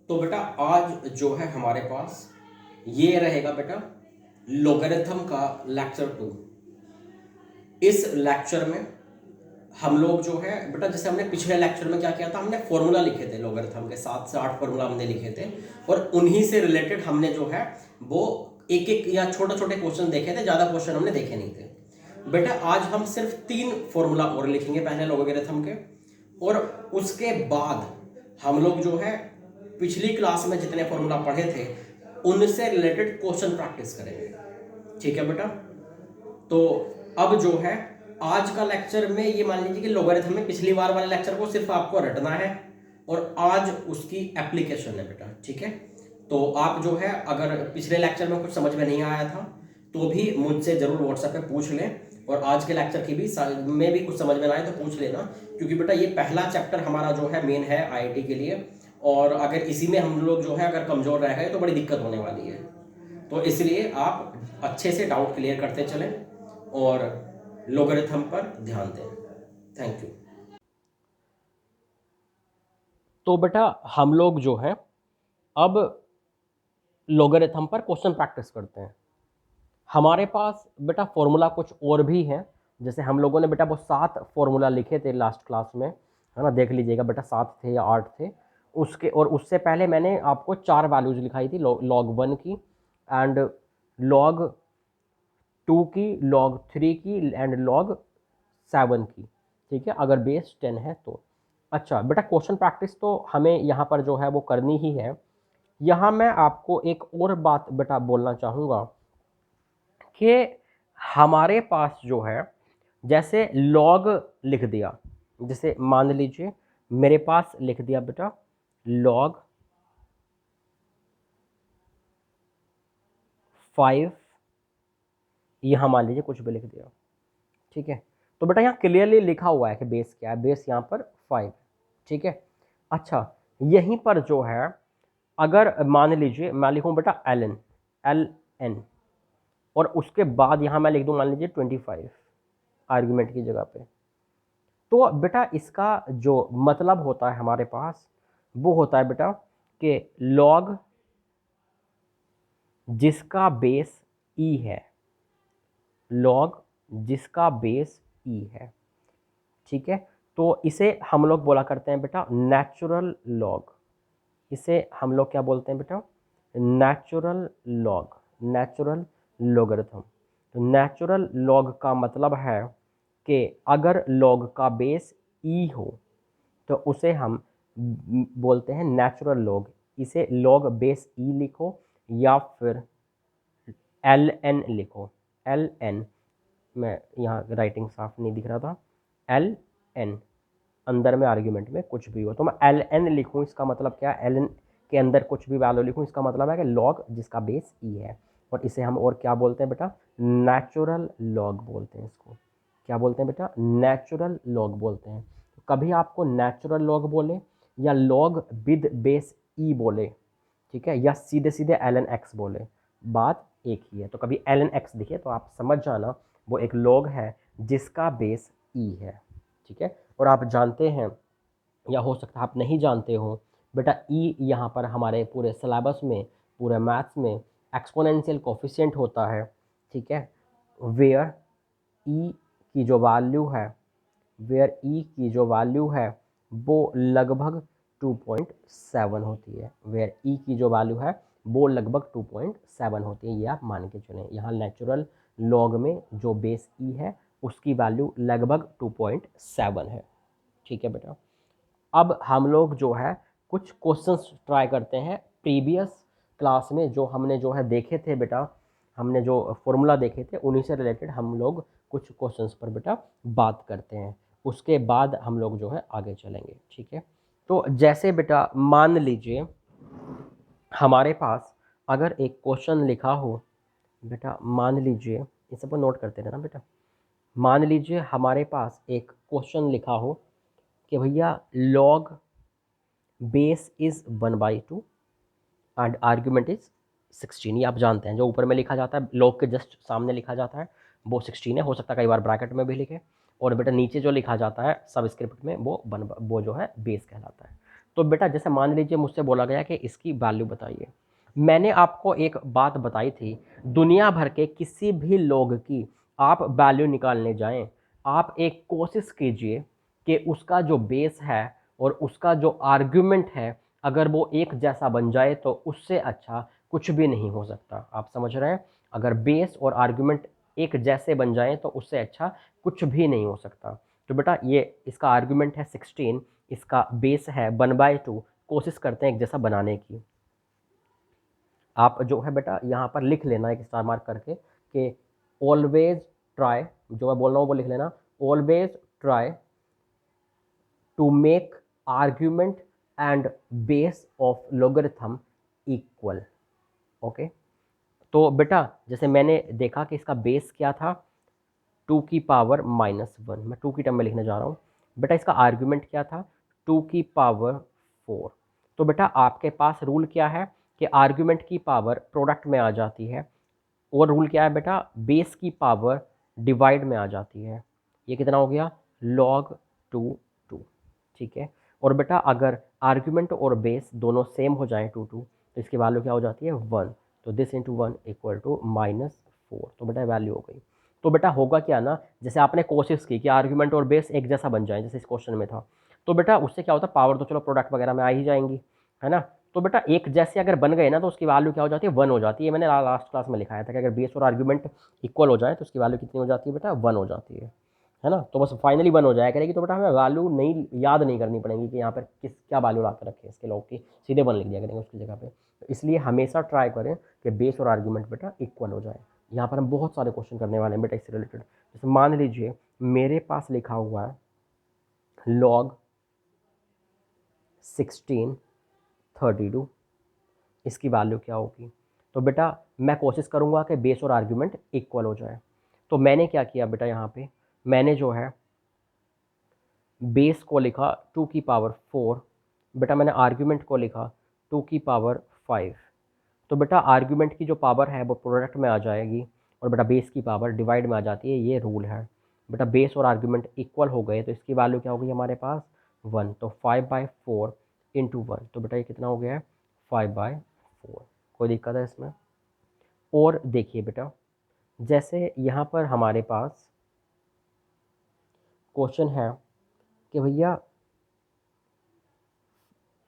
तो बेटा आज जो है हमारे पास ये रहेगा बेटा लोगरिथम का लेक्चर 2। इस लेक्चर में हम लोग जो है बेटा, जैसे हमने पिछले लेक्चर में क्या किया था, हमने फॉर्मूला लिखे थे लोगरिथम के, 7 से 8 फॉर्मूला हमने लिखे थे और उन्हीं से रिलेटेड हमने जो है वो एक एक या छोटे छोटे क्वेश्चन देखे थे, ज़्यादा क्वेश्चन हमने देखे नहीं थे। बेटा आज हम सिर्फ 3 फॉर्मूला और लिखेंगे पहले लोगरिथम के, और उसके बाद हम लोग जो है पिछली क्लास में जितने फॉर्मूला पढ़े थे उनसे रिलेटेड क्वेश्चन प्रैक्टिस करेंगे। ठीक है बेटा, तो अब जो है आज का लेक्चर में ये मान लीजिए कि लोगरिथम में पिछली बार वाले लेक्चर को सिर्फ आपको रटना है और आज उसकी एप्लीकेशन है बेटा। ठीक है, तो आप जो है अगर पिछले लेक्चर में कुछ समझ में नहीं आया था तो भी मुझसे जरूर व्हाट्सएप पे पूछ लें, और आज के लेक्चर की भी में भी कुछ समझ में ना आए तो पूछ लेना, क्योंकि बेटा ये पहला चैप्टर हमारा जो है मेन है आईआईटी के लिए, और अगर इसी में हम लोग जो है अगर कमजोर रह गए तो बड़ी दिक्कत होने वाली है। तो इसलिए आप अच्छे से डाउट क्लियर करते चलें और लोगरिथम पर ध्यान दें। Thank you. तो बेटा हम लोग जो है अब लोगरिथम पर क्वेश्चन प्रैक्टिस करते हैं। हमारे पास बेटा फॉर्मूला कुछ और भी हैं, जैसे हम लोगों ने बेटा वो 7 फॉर्मूला लिखे थे लास्ट क्लास में, है ना, देख लीजिएगा बेटा 7 थे या 8 थे उसके, और उससे पहले मैंने आपको 4 वैल्यूज लिखाई थी, log 1 की एंड log 2 की, log 3 की एंड log 7 की। ठीक है, अगर बेस 10 है तो। अच्छा बेटा क्वेश्चन प्रैक्टिस तो हमें यहाँ पर जो है वो करनी ही है। यहाँ मैं आपको एक और बात बेटा बोलना चाहूँगा कि हमारे पास जो है जैसे log लिख दिया, जैसे मान लीजिए मेरे पास लिख दिया बेटा log 5, यहाँ मान लीजिए कुछ भी लिख दिया। ठीक है, तो बेटा यहाँ क्लियरली लिखा हुआ है कि बेस क्या है, बेस यहाँ पर 5। ठीक है, अच्छा यहीं पर जो है अगर मान लीजिए मैं लिखूँ बेटा ln, और उसके बाद यहाँ मैं लिख दूँ मान लीजिए 25 आर्गुमेंट की जगह पे, तो बेटा इसका जो मतलब होता है हमारे पास वो होता है बेटा कि log जिसका बेस e है, log जिसका बेस e है। ठीक है, तो इसे हम लोग बोला करते हैं बेटा नेचुरल लॉग। इसे हम लोग क्या बोलते हैं बेटा, नेचुरल लॉग, नेचुरल लोगरिथम। तो नेचुरल लॉग का मतलब है कि अगर लॉग का बेस ई हो तो उसे हम बोलते हैं नेचुरल लॉग। इसे लॉग बेस ई लिखो या फिर एल एन लिखो, एल एन, मैं यहाँ राइटिंग साफ नहीं दिख रहा था, एल एन, अंदर में आर्ग्यूमेंट में कुछ भी हो तो मैं एल एन लिखूँ, इसका मतलब क्या है, एल एन के अंदर कुछ भी वैल्यू लिखूँ, इसका मतलब है कि लॉग जिसका बेस ई है। और इसे हम और क्या बोलते हैं बेटा, नेचुरल लॉग बोलते हैं इसको। क्या बोलते हैं बेटा, नेचुरल लॉग बोलते हैं। कभी आपको नेचुरल लॉग बोले या लॉग विद बेस ई बोले, ठीक है, या सीधे सीधे एल एन एक्स बोले, बात एक ही है। तो कभी एल एन एक्स दिखे तो आप समझ जाना वो एक लॉग है जिसका बेस ई है। ठीक है, और आप जानते हैं या हो सकता है आप नहीं जानते हो बेटा, ई यहाँ पर हमारे पूरे सिलेबस में, पूरे मैथ्स में एक्सपोनेंशियल कोफिशिएंट होता है। ठीक है, वेयर ई की जो वैल्यू है, वेयर ई की जो वैल्यू है वो लगभग 2.7 होती है। वेयर ई की जो वैल्यू है वो लगभग 2.7 होती है, ये आप मान के चलें। यहाँ नेचुरल लॉग में जो बेस ई है उसकी वैल्यू लगभग 2.7 है। ठीक है बेटा, अब हम लोग जो है कुछ क्वेश्चंस ट्राई करते हैं। प्रीवियस क्लास में जो हमने जो है देखे थे बेटा, हमने जो फॉर्मूला देखे थे उन्हीं से रिलेटेड हम लोग कुछ क्वेश्चंस पर बेटा बात करते हैं, उसके बाद हम लोग जो है आगे चलेंगे। ठीक है, तो जैसे बेटा मान लीजिए हमारे पास अगर एक क्वेश्चन लिखा हो बेटा, मान लीजिए इस सब को नोट करते रहना बेटा, मान लीजिए हमारे पास एक क्वेश्चन लिखा हो कि भैया log base is 1/2 and argument is 16। ये आप जानते हैं, जो ऊपर में लिखा जाता है लॉग के जस्ट सामने लिखा जाता है वो 16 है, हो सकता है कई बार ब्रैकेट में भी लिखे, और बेटा नीचे जो लिखा जाता है सबस्क्रिप्ट में वो जो है बेस कहलाता है। तो बेटा जैसे मान लीजिए मुझसे बोला गया कि इसकी वैल्यू बताइए, मैंने आपको एक बात बताई थी, दुनिया भर के किसी भी लोग की आप वैल्यू निकालने जाएं, आप एक कोशिश कीजिए कि उसका जो बेस है और उसका जो आर्ग्यूमेंट है, अगर वो एक जैसा बन जाए तो उससे अच्छा कुछ भी नहीं हो सकता। आप समझ रहे हैं? अगर बेस और आर्ग्यूमेंट एक जैसे बन जाएं तो उससे अच्छा कुछ भी नहीं हो सकता। तो बेटा ये इसका आर्ग्यूमेंट है 16, इसका बेस है 1/2, कोशिश करते हैं एक जैसा बनाने की। आप जो है बेटा यहाँ पर लिख लेना एक स्टार मार्क करके कि ऑलवेज ट्राई, जो मैं बोल रहा हूँ वो लिख लेना, always try to make argument and base of logarithm equal. Okay, तो बेटा जैसे मैंने देखा कि इसका बेस क्या था, 2⁻⁻1, मैं 2 की टर्म में लिखने जा रहा हूँ। बेटा इसका आर्ग्यूमेंट क्या था, 2⁻4। तो बेटा आपके पास रूल क्या है कि आर्ग्यूमेंट की पावर प्रोडक्ट में आ जाती है, और रूल क्या है बेटा, बेस की पावर डिवाइड में आ जाती है। ये कितना हो गया, log 2 ठीक है। और बेटा अगर आर्ग्यूमेंट और बेस दोनों सेम हो जाए 2 तो इसकी वैल्यू क्या हो जाती है, 1। तो दिस इंटू 1 इक्वल टू -4। तो बेटा वैल्यू हो गई। तो बेटा होगा क्या ना, जैसे आपने कोशिश की कि आर्ग्यूमेंट और बेस एक जैसा बन जाए, जैसे इस क्वेश्चन में था, तो बेटा उससे क्या होता है, पावर तो चलो प्रोडक्ट वगैरह में आ ही जाएंगी, है ना। तो बेटा एक जैसे अगर बन गए ना तो उसकी वैल्यू क्या हो जाती है, 1 हो जाती है। मैंने लास्ट क्लास में लिखाया था कि अगर बेस और आर्ग्यूमेंट इक्वल हो जाए तो उसकी वैल्यू कितनी हो जाती है बेटा, 1 हो जाती है ना। तो बस फाइनली 1 हो जाया करेगी। तो बेटा हमें वैल्यू नहीं याद नहीं करनी पड़ेगी कि यहाँ पर किस क्या वैल्यू ला के रखे इसके लॉग की, सीधे 1 लिख दिया करेंगे उसकी जगह पे। तो इसलिए हमेशा ट्राई करें कि बेस और आर्ग्यूमेंट बेटा इक्वल हो जाए। यहाँ पर हम बहुत सारे क्वेश्चन करने वाले हैं बेटा इससे रिलेटेड। जैसे मान लीजिए मेरे पास लिखा हुआ है log 1632, इसकी वैल्यू क्या होगी। तो बेटा मैं कोशिश करूंगा कि बेस और आर्ग्यूमेंट इक्वल हो जाए। तो मैंने क्या किया बेटा, यहाँ पे मैंने जो है बेस को लिखा 2⁻4, बेटा मैंने आर्ग्यूमेंट को लिखा 2⁻5। तो बेटा आर्ग्यूमेंट की जो पावर है वो प्रोडक्ट में आ जाएगी और बेटा बेस की पावर डिवाइड में आ जाती है, ये रूल है। बेटा बेस और आर्ग्यूमेंट इक्वल हो गए तो इसकी वैल्यू क्या होगी हमारे पास, 1। तो 5/4 इंटू 1, तो बेटा ये कितना हो गया है, 5/4। कोई दिक्कत है इसमें? और देखिए बेटा जैसे यहाँ पर हमारे पास क्वेश्चन है कि भैया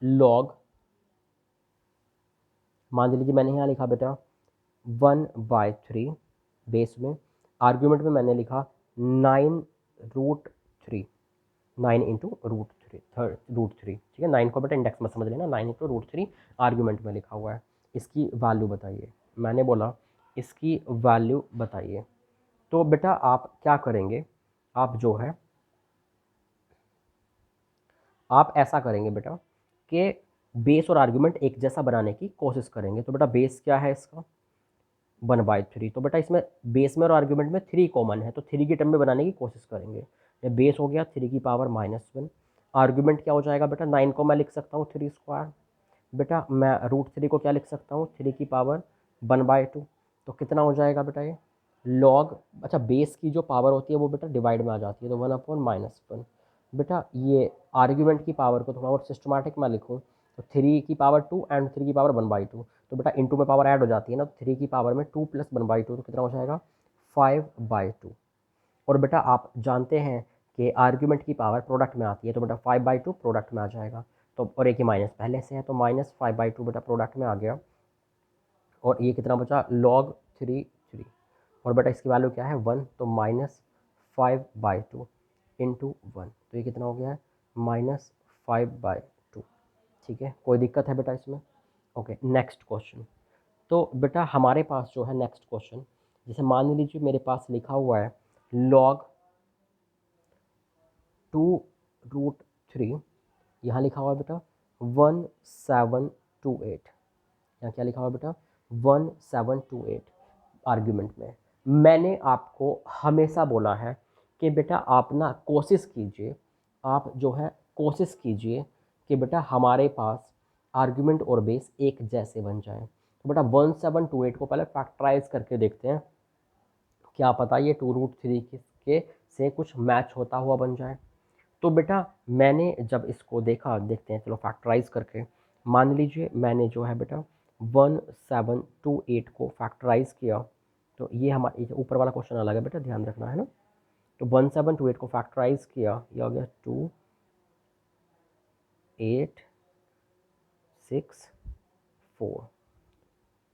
लॉग, मान लीजिए मैंने यहाँ लिखा बेटा 1/3 बेस में, आर्ग्यूमेंट में मैंने लिखा 9√3, 9 इंटू √3, ठीक है। 9 को बेटा इंडेक्स में समझ लेना, 9 इंटू √3 आर्ग्यूमेंट में लिखा हुआ है। इसकी वैल्यू बताइए, मैंने बोला इसकी वैल्यू बताइए। तो बेटा आप क्या करेंगे, आप जो है आप ऐसा करेंगे बेटा कि बेस और आर्ग्यूमेंट एक जैसा बनाने की कोशिश करेंगे। तो बेटा बेस क्या है इसका, 1/3। तो बेटा इसमें बेस में और आर्ग्यूमेंट में 3 कॉमन है, तो 3 की टर्म में बनाने की कोशिश करेंगे। ये बेस हो गया 3⁻1, आर्ग्यूमेंट क्या हो जाएगा बेटा, 9 को मैं लिख सकता हूँ 3²। बेटा मैं √3 को क्या लिख सकता हूँ, 3⁻1/2। तो कितना हो जाएगा बेटा ये लॉग, अच्छा बेस की जो पावर होती है वो बेटा डिवाइड में आ जाती है, तो 1/-1। बेटा ये आर्ग्यूमेंट की पावर को थोड़ा और सिस्टमैटिक मैं लिखूँ तो 3⁻2 एंड 3⁻1/2, तो बेटा इंटू में पावर ऐड हो जाती है ना, 3 की पावर में 2 + 1/2, तो कितना हो जाएगा 5/2। और बेटा आप जानते हैं कि आर्ग्यूमेंट की पावर प्रोडक्ट में आती है, तो बेटा 5/2 प्रोडक्ट में आ जाएगा। तो और एक ही माइनस पहले से है, तो -5/2 बेटा प्रोडक्ट में आ गया। और ये कितना बचा, log 3 और बेटा इसकी वैल्यू क्या है 1, तो -5/2 इंटू 1, तो ये कितना हो गया है -5/2। ठीक है, कोई दिक्कत है बेटा इसमें? Okay next question. तो बेटा हमारे पास जो है नेक्स्ट क्वेश्चन, जैसे मान लीजिए मेरे पास लिखा हुआ है log 2√3, यहाँ लिखा हुआ है बेटा 1728, यहाँ क्या लिखा हुआ है बेटा 1728 आर्ग्यूमेंट में। मैंने आपको हमेशा बोला है कि बेटा आप ना कोशिश कीजिए, आप जो है कोशिश कीजिए कि बेटा हमारे पास आर्ग्यूमेंट और बेस एक जैसे बन जाए। तो बेटा 1728 को पहले फैक्टराइज करके देखते हैं, क्या पता ये 2√3 के से कुछ मैच होता हुआ बन जाए। तो बेटा मैंने जब इसको देखा, देखते हैं चलो फैक्टराइज करके, मान लीजिए मैंने जो है बेटा 1728 को फैक्टराइज किया, तो ये हमारे ऊपर वाला क्वेश्चन अलग है बेटा, ध्यान रखना है ना। तो 1728 को फैक्टराइज किया, ये हो गया 2 8 6 4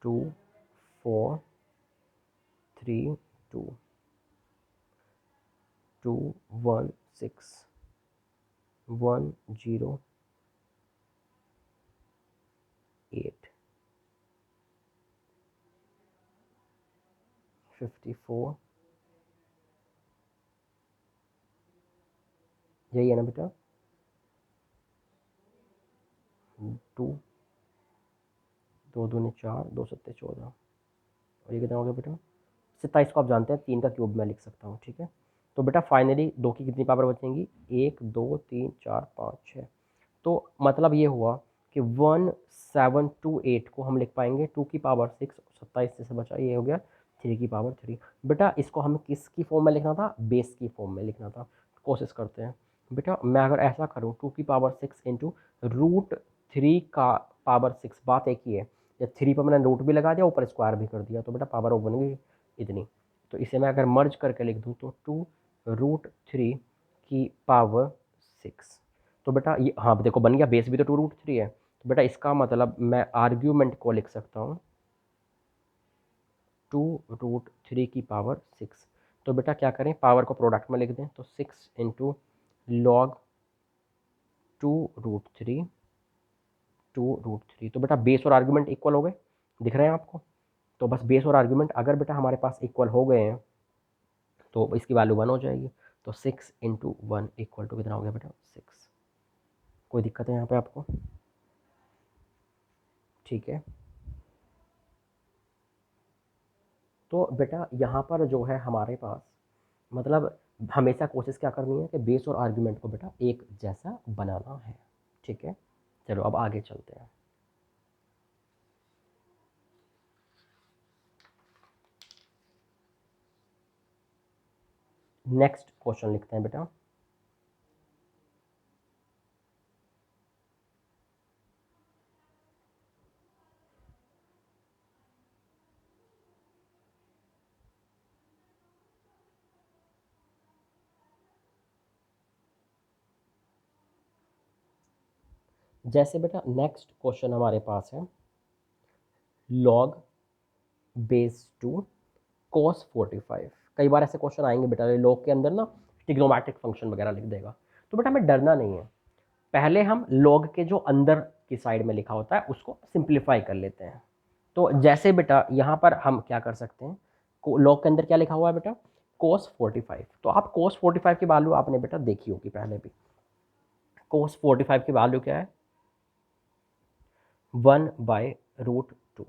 2 4 3 2 2 1 6 1 0 8 54, यही है ना बेटा, 2 2 दूनी 4 2 सत्ते 14, और ये कितना हो गया बेटा 27 को आप जानते हैं 3 का क्यूब मैं लिख सकता हूँ, ठीक है। तो बेटा फाइनली 2 की कितनी पावर बचेंगी, 1 2 3 4 5 6। तो मतलब ये हुआ कि 1728 को हम लिख पाएंगे 2 की पावर 6, 27 से बचा, ये हो गया 3 की पावर 3। बेटा इसको हमें किसकी फॉर्म में लिखना था, बेस की फॉर्म में लिखना था। कोशिश करते हैं बेटा, मैं अगर ऐसा करूँ 2 की पावर 6 इंटू √3 का पावर 6, बात एक ही है, या 3 पर मैंने रूट भी लगा दिया, ऊपर स्क्वायर भी कर दिया, तो बेटा पावर वो बन गई इतनी। तो इसे मैं अगर मर्ज करके लिख दूँ तो 2√3 की पावर 6। तो बेटा ये हाँ देखो बन गया, बेस भी तो 2√3 है, तो बेटा इसका मतलब मैं आर्ग्यूमेंट को लिख सकता हूँ 2√3 की पावर 6। तो बेटा क्या करें, पावर को प्रोडक्ट में लिख दें, तो 6 इंटू लॉग 2√3 2√3। तो बेटा बेस और आर्ग्यूमेंट इक्वल हो गए, दिख रहे हैं आपको। तो बस बेस और आर्ग्यूमेंट अगर बेटा हमारे पास इक्वल हो गए हैं तो इसकी वैल्यू 1 हो जाएगी। तो 6 इंटू 1 इक्वल टू कितना हो गया बेटा 6। कोई दिक्कत है यहाँ पे आपको, ठीक है। तो बेटा यहाँ पर जो है हमारे पास, मतलब हमेशा कोशिश क्या करनी है कि बेस और आर्ग्यूमेंट को बेटा एक जैसा बनाना है, ठीक है। चलो अब आगे चलते हैं। नेक्स्ट क्वेश्चन लिखते हैं बेटा। जैसे बेटा नेक्स्ट क्वेश्चन हमारे पास है लॉग बेस 2 cos 45। कई बार ऐसे क्वेश्चन आएंगे बेटा, लॉग के अंदर ना ट्रिग्नोमेट्रिक फंक्शन वगैरह लिख देगा, तो बेटा हमें डरना नहीं है। पहले हम लॉग के जो अंदर की साइड में लिखा होता है उसको सिंप्लीफाई कर लेते हैं। तो जैसे बेटा यहाँ पर हम क्या कर सकते हैं, लॉग के अंदर क्या लिखा हुआ है बेटा cos 45। तो आप cos 45 की वैल्यू आपने बेटा देखी होगी पहले भी। cos 45 की वैल्यू क्या है, 1/√2।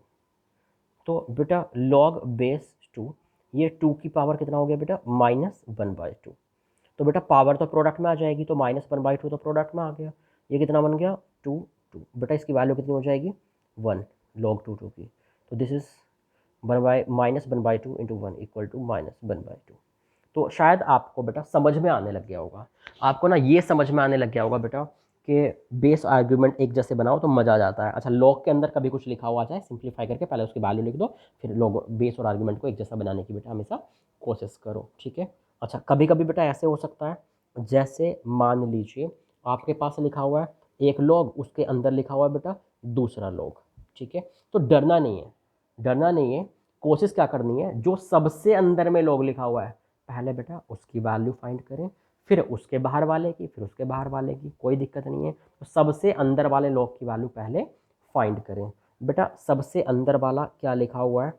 तो बेटा log बेस 2, ये 2 की पावर कितना हो गया बेटा -1/2। तो बेटा पावर तो प्रोडक्ट में आ जाएगी, तो -1/2 तो प्रोडक्ट में आ गया, ये कितना बन गया 2 2। बेटा इसकी वैल्यू कितनी हो जाएगी 1 log 2 की। तो this is -1/2 into 1 equal to -1/2। तो शायद आपको बेटा समझ में आने लग गया होगा, आपको ना ये समझ में आने लग गया होगा बेटा कि बेस आर्ग्यूमेंट एक जैसे बनाओ तो मज़ा आ जाता है। अच्छा लॉग के अंदर कभी कुछ लिखा हुआ जाए, सिंप्लीफाई करके पहले उसकी वैल्यू लिख दो, फिर लॉग बेस और आर्ग्यूमेंट को एक जैसा बनाने की बेटा हमेशा कोशिश करो, ठीक है। अच्छा कभी कभी बेटा ऐसे हो सकता है, जैसे मान लीजिए आपके पास लिखा हुआ है एक लॉग, उसके अंदर लिखा हुआ है बेटा दूसरा लॉग, ठीक है। तो डरना नहीं है, डरना नहीं है, कोशिश क्या करनी है, जो सबसे अंदर में लॉग लिखा हुआ है पहले बेटा उसकी वैल्यू फाइंड करें, फिर उसके बाहर वाले की, फिर उसके बाहर वाले की, कोई दिक्कत नहीं है। तो सबसे अंदर वाले लॉग की वैल्यू पहले फाइंड करें। बेटा सबसे अंदर वाला क्या लिखा हुआ है,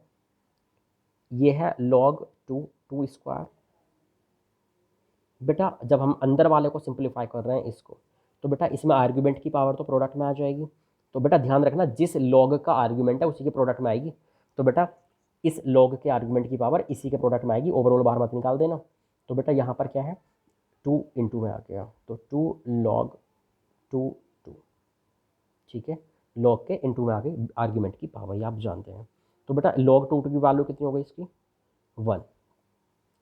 ये है log 2 स्क्वायर। बेटा जब हम अंदर वाले को सिंप्लीफाई कर रहे हैं इसको, तो बेटा इसमें आर्ग्यूमेंट की पावर तो प्रोडक्ट में आ जाएगी। तो बेटा ध्यान रखना जिस लॉग का आर्ग्यूमेंट है उसी के प्रोडक्ट में आएगी। तो बेटा इस लॉग के आर्ग्यूमेंट की पावर इसी के प्रोडक्ट में आएगी, ओवरऑल बाहर मत निकाल देना। तो बेटा यहाँ पर क्या है 2 इंटू में आ गया, तो 2 log 2 2, ठीक है। लॉग के इंटू में आ गई आर्ग्यूमेंट की पावर, ये आप जानते हैं। तो बेटा log 2 की वैल्यू कितनी हो गई इसकी 1।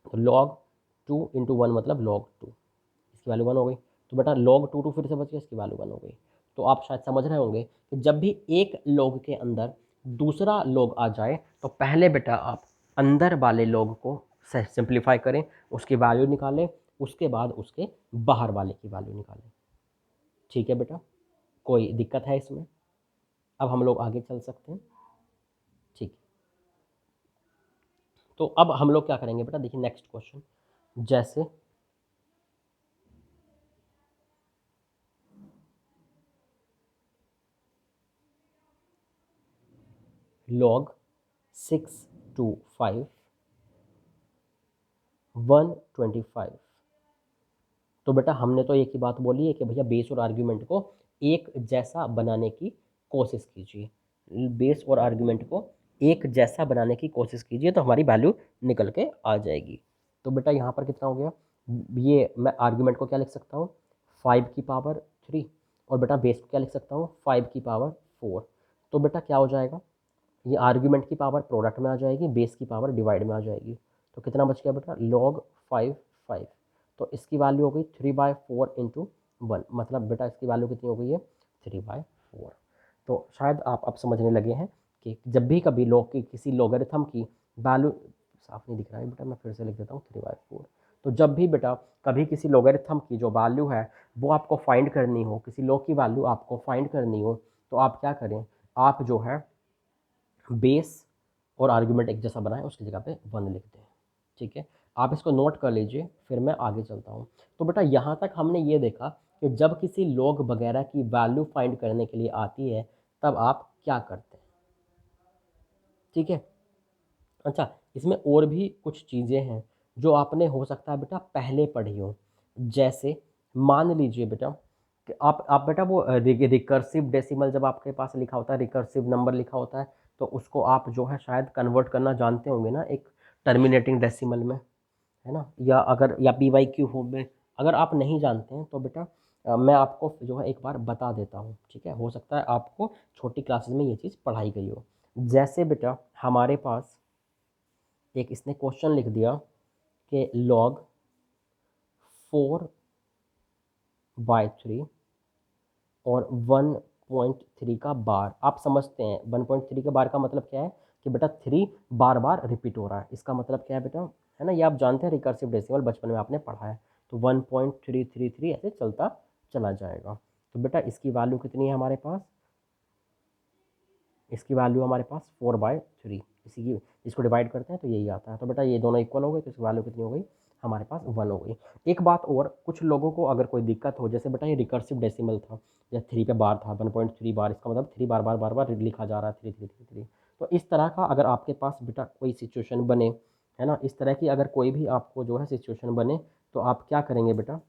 तो log 2 इंटू 1 मतलब log 2, इसकी वैल्यू 1 हो गई। तो बेटा log 2 फिर से बच गया, इसकी वैल्यू 1 हो गई। तो आप शायद समझ रहे होंगे कि जब भी एक log के अंदर दूसरा log आ जाए तो पहले बेटा आप अंदर वाले log को सिंप्लीफाई करें, उसकी वैल्यू निकालें, उसके बाद उसके बाहर वाले की वैल्यू निकालें। ठीक है बेटा, कोई दिक्कत है इसमें? अब हम लोग आगे चल सकते हैं। ठीक, तो अब हम लोग क्या करेंगे बेटा, देखिए नेक्स्ट क्वेश्चन, जैसे log 6 to 5 125। तो बेटा हमने तो एक ही बात बोली है कि भैया बेस और आर्ग्यूमेंट को एक जैसा बनाने की कोशिश कीजिए। बेस और आर्ग्यूमेंट को एक जैसा बनाने की कोशिश कीजिए तो हमारी वैल्यू निकल के आ जाएगी। तो बेटा यहाँ पर कितना हो गया, ये मैं आर्ग्यूमेंट को क्या लिख सकता हूँ 5 की पावर 3, और बेटा बेस को क्या लिख सकता हूँ 5 की पावर 4। तो बेटा क्या हो जाएगा, ये आर्ग्यूमेंट की पावर प्रोडक्ट में आ जाएगी, बेस की पावर डिवाइड में आ जाएगी। तो कितना बच गया बेटा log 5 5। तो इसकी वैल्यू हो गई 3/4 इंटू 1, मतलब बेटा इसकी वैल्यू कितनी हो गई है 3/4। तो शायद आप अब समझने लगे हैं कि जब भी कभी log की किसी लॉगरिथम की वैल्यू, साफ नहीं दिख रहा है बेटा, मैं फिर से लिख देता हूँ 3/4। तो जब भी बेटा कभी किसी लॉगरिथम की जो वैल्यू है वो आपको फाइंड करनी हो, किसी log की वैल्यू आपको फाइंड करनी हो, तो आप क्या करें, आप जो है बेस और आर्ग्यूमेंट एक जैसा बनाए, उसकी जगह पे 1 लिख दें। ठीक है, आप इसको नोट कर लीजिए, फिर मैं आगे चलता हूँ। तो बेटा यहाँ तक हमने ये देखा कि जब किसी log वगैरह की वैल्यू फाइंड करने के लिए आती है तब आप क्या करते हैं। ठीक है, अच्छा इसमें और भी कुछ चीज़ें हैं जो आपने हो सकता है बेटा पहले पढ़ी हो। जैसे मान लीजिए बेटा कि आप बेटा वो रिकर्सिव डेसिमल जब आपके पास लिखा होता है, रिकर्सिव नंबर लिखा होता है, तो उसको आप जो है शायद कन्वर्ट करना जानते होंगे ना एक टर्मिनेटिंग डेसिमल में, है ना, या अगर या पी वाई क्यू फॉर्म में। अगर आप नहीं जानते हैं तो बेटा मैं आपको जो है एक बार बता देता हूँ। ठीक है, हो सकता है आपको छोटी क्लासेस में ये चीज़ पढ़ाई गई हो। जैसे बेटा हमारे पास एक इसने क्वेश्चन लिख दिया कि log 4/3 और 1.3 का बार। आप समझते हैं 1.3 के बार का मतलब क्या है कि बेटा 3 बार बार रिपीट हो रहा है, इसका मतलब क्या है बेटा, है ना, ये आप जानते हैं रिकर्सिव डेसिमल बचपन में आपने पढ़ा है। तो 1.333 ऐसे चलता चला जाएगा। तो बेटा इसकी वैल्यू कितनी है हमारे पास, इसकी वैल्यू हमारे पास 4/3, इसी की इसको डिवाइड करते हैं तो यही आता है। तो बेटा ये दोनों इक्वल हो गए, तो इसकी वैल्यू कितनी हो गई हमारे पास 1 हो गई। एक बात और, कुछ लोगों को अगर कोई दिक्कत हो, जैसे बेटा ये रिकर्सिव डेसिमल था या 3 पे बार था, 1.3 बार, इसका मतलब 3 बार बार बार बार लिखा जा रहा है 3 3 3 3। तो इस तरह का अगर आपके पास बेटा कोई सिचुएशन बने, है ना, इस तरह की अगर कोई भी आपको जो है सिचुएशन बने, तो आप क्या करेंगे बेटा,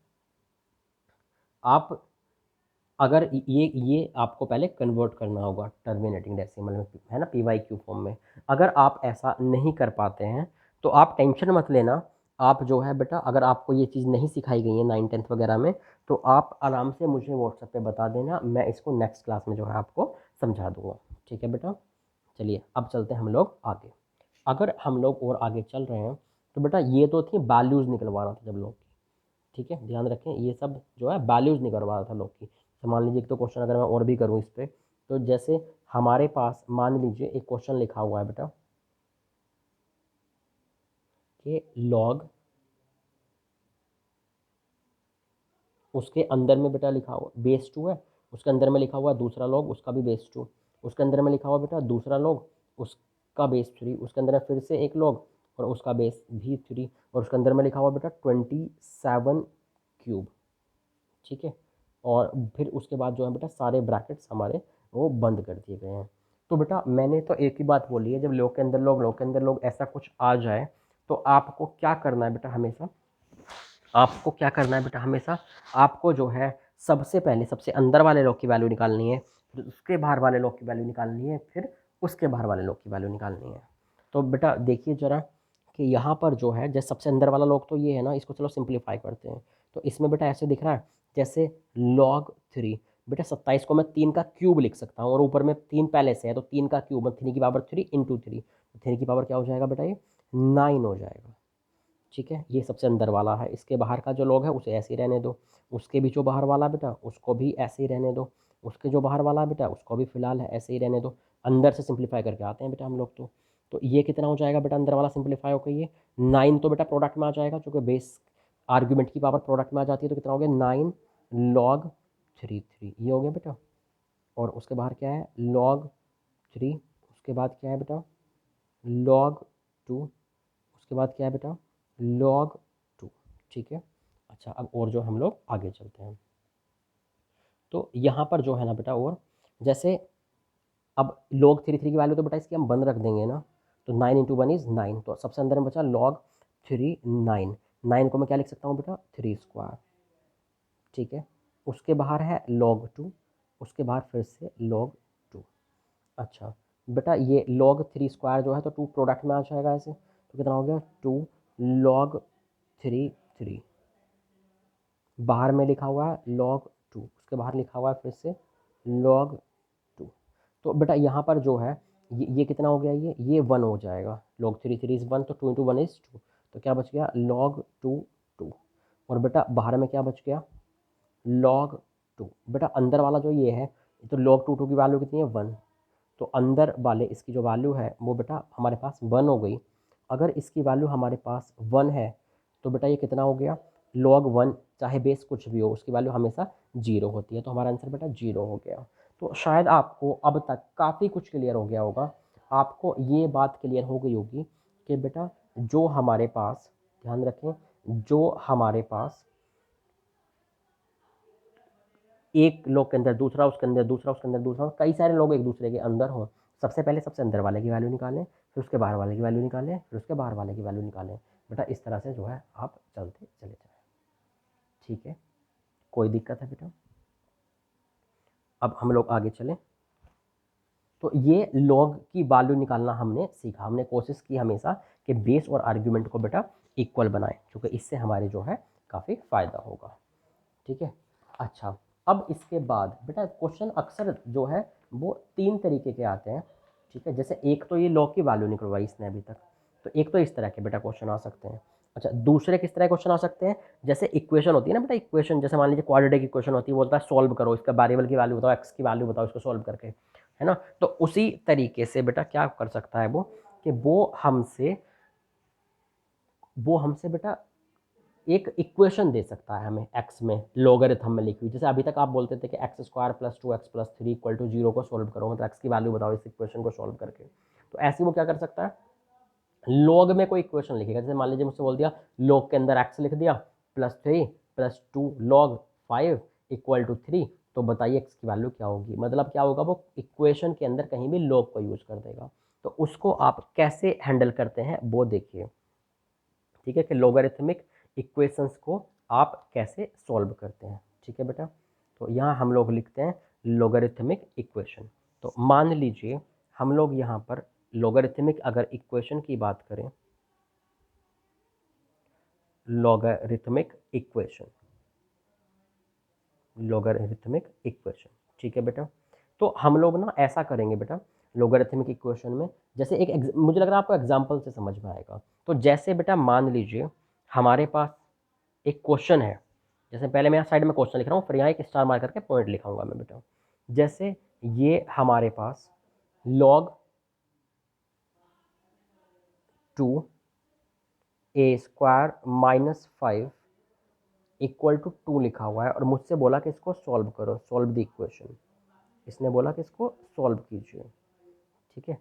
आप अगर ये आपको पहले कन्वर्ट करना होगा टर्मिनेटिंग डेसिमल में, है ना, पी वाई क्यू फॉर्म में। अगर आप ऐसा नहीं कर पाते हैं तो आप टेंशन मत लेना। आप जो है बेटा अगर आपको ये चीज़ नहीं सिखाई गई है 9th 10th वगैरह में, तो आप आराम से मुझे व्हाट्सएप पे बता देना, मैं इसको नेक्स्ट क्लास में जो है आपको समझा दूंगा। ठीक है बेटा, चलिए अब चलते हैं हम लोग आगे। अगर हम लोग और आगे चल रहे हैं तो बेटा ये तो थी वैल्यूज़ निकलवा रहा था जब लोग, ठीक है, ध्यान रखें ये सब जो है वैल्यूज़ नहीं करवा रहा था लोग की। तो मान लीजिए एक तो क्वेश्चन अगर मैं और भी करूँ इस पर, तो जैसे हमारे पास मान लीजिए एक क्वेश्चन लिखा हुआ है बेटा कि लॉग, उसके अंदर में बेटा लिखा हुआ बेस 2 है, उसके अंदर में लिखा हुआ है दूसरा लॉग, उसका भी बेस 2, उसके अंदर में लिखा हुआ बेटा दूसरा लॉग, उसका बेस 3, उसके अंदर में फिर से एक लॉग और उसका बेस भी 3, और उसके अंदर में लिखा हुआ बेटा 27 क्यूब। ठीक है, और फिर उसके बाद जो है बेटा सारे ब्रैकेट्स हमारे वो बंद कर दिए गए हैं। तो बेटा मैंने तो एक ही बात बोली है, जब लॉग के अंदर लोग ऐसा कुछ आ जाए तो आपको क्या करना है बेटा, हमेशा आपको क्या करना है बेटा, हमेशा आपको जो है सबसे पहले सबसे अंदर वाले लॉग की वैल्यू निकालनी है, फिर उसके बाहर वाले लॉग की वैल्यू निकालनी है, फिर उसके बाहर वाले लॉग की वैल्यू निकालनी है। तो बेटा देखिए ज़रा कि यहाँ पर जो है जैसे सबसे अंदर वाला लॉग तो ये है ना, इसको चलो सिंप्लीफाई करते हैं। तो इसमें बेटा ऐसे दिख रहा है जैसे log 3, बेटा 27 को मैं 3 का क्यूब लिख सकता हूँ, और ऊपर में 3 पहले से है तो 3 का क्यूब 3 की पावर 3 इंटू 3, 3 की पावर क्या हो जाएगा बेटा, ये 9 हो जाएगा। ठीक है, ये सबसे अंदर वाला है, इसके बाहर का जो लॉग है उसे ऐसे ही रहने दो, उसके भी जो बाहर वाला बेटा उसको भी ऐसे ही रहने दो, उसके जो बाहर वाला बेटा उसको भी फिलहाल है ऐसे ही रहने दो। अंदर से सिंप्लीफाई करके आते हैं बेटा हम लोग। तो ये कितना हो जाएगा बेटा, अंदर वाला सिंप्लीफाई होकर ये 9 तो बेटा प्रोडक्ट में आ जाएगा, चूँकि बेस आर्ग्यूमेंट की पावर प्रोडक्ट में आ जाती है, तो कितना हो गया 9 log 3 ये हो गया बेटा। और उसके बाहर क्या है log 3, उसके बाद क्या है बेटा log 2, उसके बाद क्या है बेटा log 2। ठीक है, अच्छा अब और जो हम लोग आगे चलते हैं, तो यहाँ पर जो है ना बेटा, और जैसे अब log 3 की वैल्यू तो बेटा इसकी हम 1 रख देंगे ना, तो 9 इंटू 1 इज़ 9, तो सबसे अंदर में बचा log 3 9, 9 को मैं क्या लिख सकता हूँ बेटा 3 स्क्वायर। ठीक है, उसके बाहर है log 2, उसके बाहर फिर से log 2। अच्छा बेटा ये log 3 स्क्वायर जो है तो 2 प्रोडक्ट में आ जाएगा ऐसे, तो कितना हो गया 2 log 3, बाहर में लिखा हुआ है log 2, उसके बाहर लिखा हुआ है फिर से log 2। तो बेटा यहाँ पर जो है ये कितना हो गया, ये 1 हो जाएगा, log 3 इज़ 1, तो 2 इंटू 1 इज़ 2, तो क्या बच गया log 2 2। और बेटा बाहर में क्या बच गया log 2। बेटा अंदर वाला जो ये है तो log 2 की वैल्यू कितनी है 1, तो अंदर वाले इसकी जो वैल्यू है वो बेटा हमारे पास 1 हो गई। अगर इसकी वैल्यू हमारे पास 1 है तो बेटा ये कितना हो गया log 1, चाहे बेस कुछ भी हो उसकी वैल्यू हमेशा 0 होती है, तो हमारा आंसर बेटा 0 हो गया। तो शायद आपको अब तक काफ़ी कुछ क्लियर हो गया होगा, आपको ये बात क्लियर हो गई होगी कि बेटा जो हमारे पास, ध्यान रखें, जो हमारे पास एक लोग के अंदर दूसरा, उसके अंदर दूसरा, उसके अंदर दूसरा, कई सारे लोग एक दूसरे के अंदर हों, सबसे पहले सबसे अंदर वाले की वैल्यू निकालें, फिर उसके बाहर वाले की वैल्यू निकालें, फिर उसके बाहर वाले की वैल्यू निकालें। बेटा इस तरह से जो है आप चलते चले जाएं। ठीक है, कोई दिक्कत है बेटा? अब हम लोग आगे चलें, तो ये लॉग की वैल्यू निकालना हमने सीखा, हमने कोशिश की हमेशा कि बेस और आर्ग्यूमेंट को बेटा इक्वल बनाएं, क्योंकि इससे हमारे जो है काफ़ी फ़ायदा होगा। ठीक है, अच्छा अब इसके बाद बेटा क्वेश्चन अक्सर जो है वो 3 तरीके के आते हैं। ठीक है, जैसे एक तो ये लॉग की वैल्यू निकलवाई इसने अभी तक, तो एक तो इस तरह के बेटा क्वेश्चन आ सकते हैं। अच्छा दूसरे किस तरह क्वेश्चन आ सकते हैं, जैसे इक्वेशन होती है ना बेटा, इक्वेशन जैसे मान लीजिए क्वाड्रेटिक इक्वेशन होती है, बोलता है सॉल्व करो, इसका वेरिएबल की वैल्यू बताओ, एक्स की वैल्यू बताओ, इसको सॉल्व करके, है ना। तो उसी तरीके से बेटा क्या कर सकता है वो, कि वो हमसे बेटा एक इक्वेशन दे सकता है हमें एक्स में लॉगरिथम में लिखी हुई। जैसे अभी तक आप बोलते थे कि X square plus 2x plus 3 equal to 0 को सॉल्व करो, मतलब एक्स की वैल्यू बताओ इस इक्वेशन को सॉल्व करके। तो ऐसे वो क्या कर सकता है, लॉग में कोई इक्वेशन लिखेगा। जैसे मान लीजिए मुझसे बोल दिया लॉग के अंदर एक्स लिख दिया plus 3 plus 2 log 5 equal to 3, तो बताइए एक्स की वैल्यू क्या होगी। मतलब क्या होगा, वो इक्वेशन के अंदर कहीं भी लॉग को यूज कर देगा। तो उसको आप कैसे हैंडल करते हैं वो देखिए। ठीक है, कि लॉगरिथमिक इक्वेशंस को आप कैसे सॉल्व करते हैं। ठीक है बेटा, तो यहाँ हम लोग लिखते हैं लॉगरिथमिक इक्वेशन। तो मान लीजिए हम लोग यहाँ पर लॉगरिथमिक अगर इक्वेशन की बात करें, लॉगरिथमिक इक्वेशन, लॉगरिथमिक इक्वेशन, ठीक है बेटा। तो हम लोग ना ऐसा करेंगे बेटा लॉगरिथमिक इक्वेशन में, जैसे मुझे लग रहा है आपको एग्जांपल से समझ में आएगा। तो जैसे बेटा मान लीजिए हमारे पास एक क्वेश्चन है, जैसे पहले मैं यहाँ साइड में क्वेश्चन लिख रहा हूँ, फिर यहाँ एक स्टार मार करके पॉइंट लिखाऊंगा मैं बेटा। जैसे ये हमारे पास log 2 a square minus 5 equal to 2 लिखा हुआ है, और मुझसे बोला कि इसको सॉल्व करो, सॉल्व द इक्वेशन। इसने बोला कि इसको सॉल्व कीजिए। ठीक है,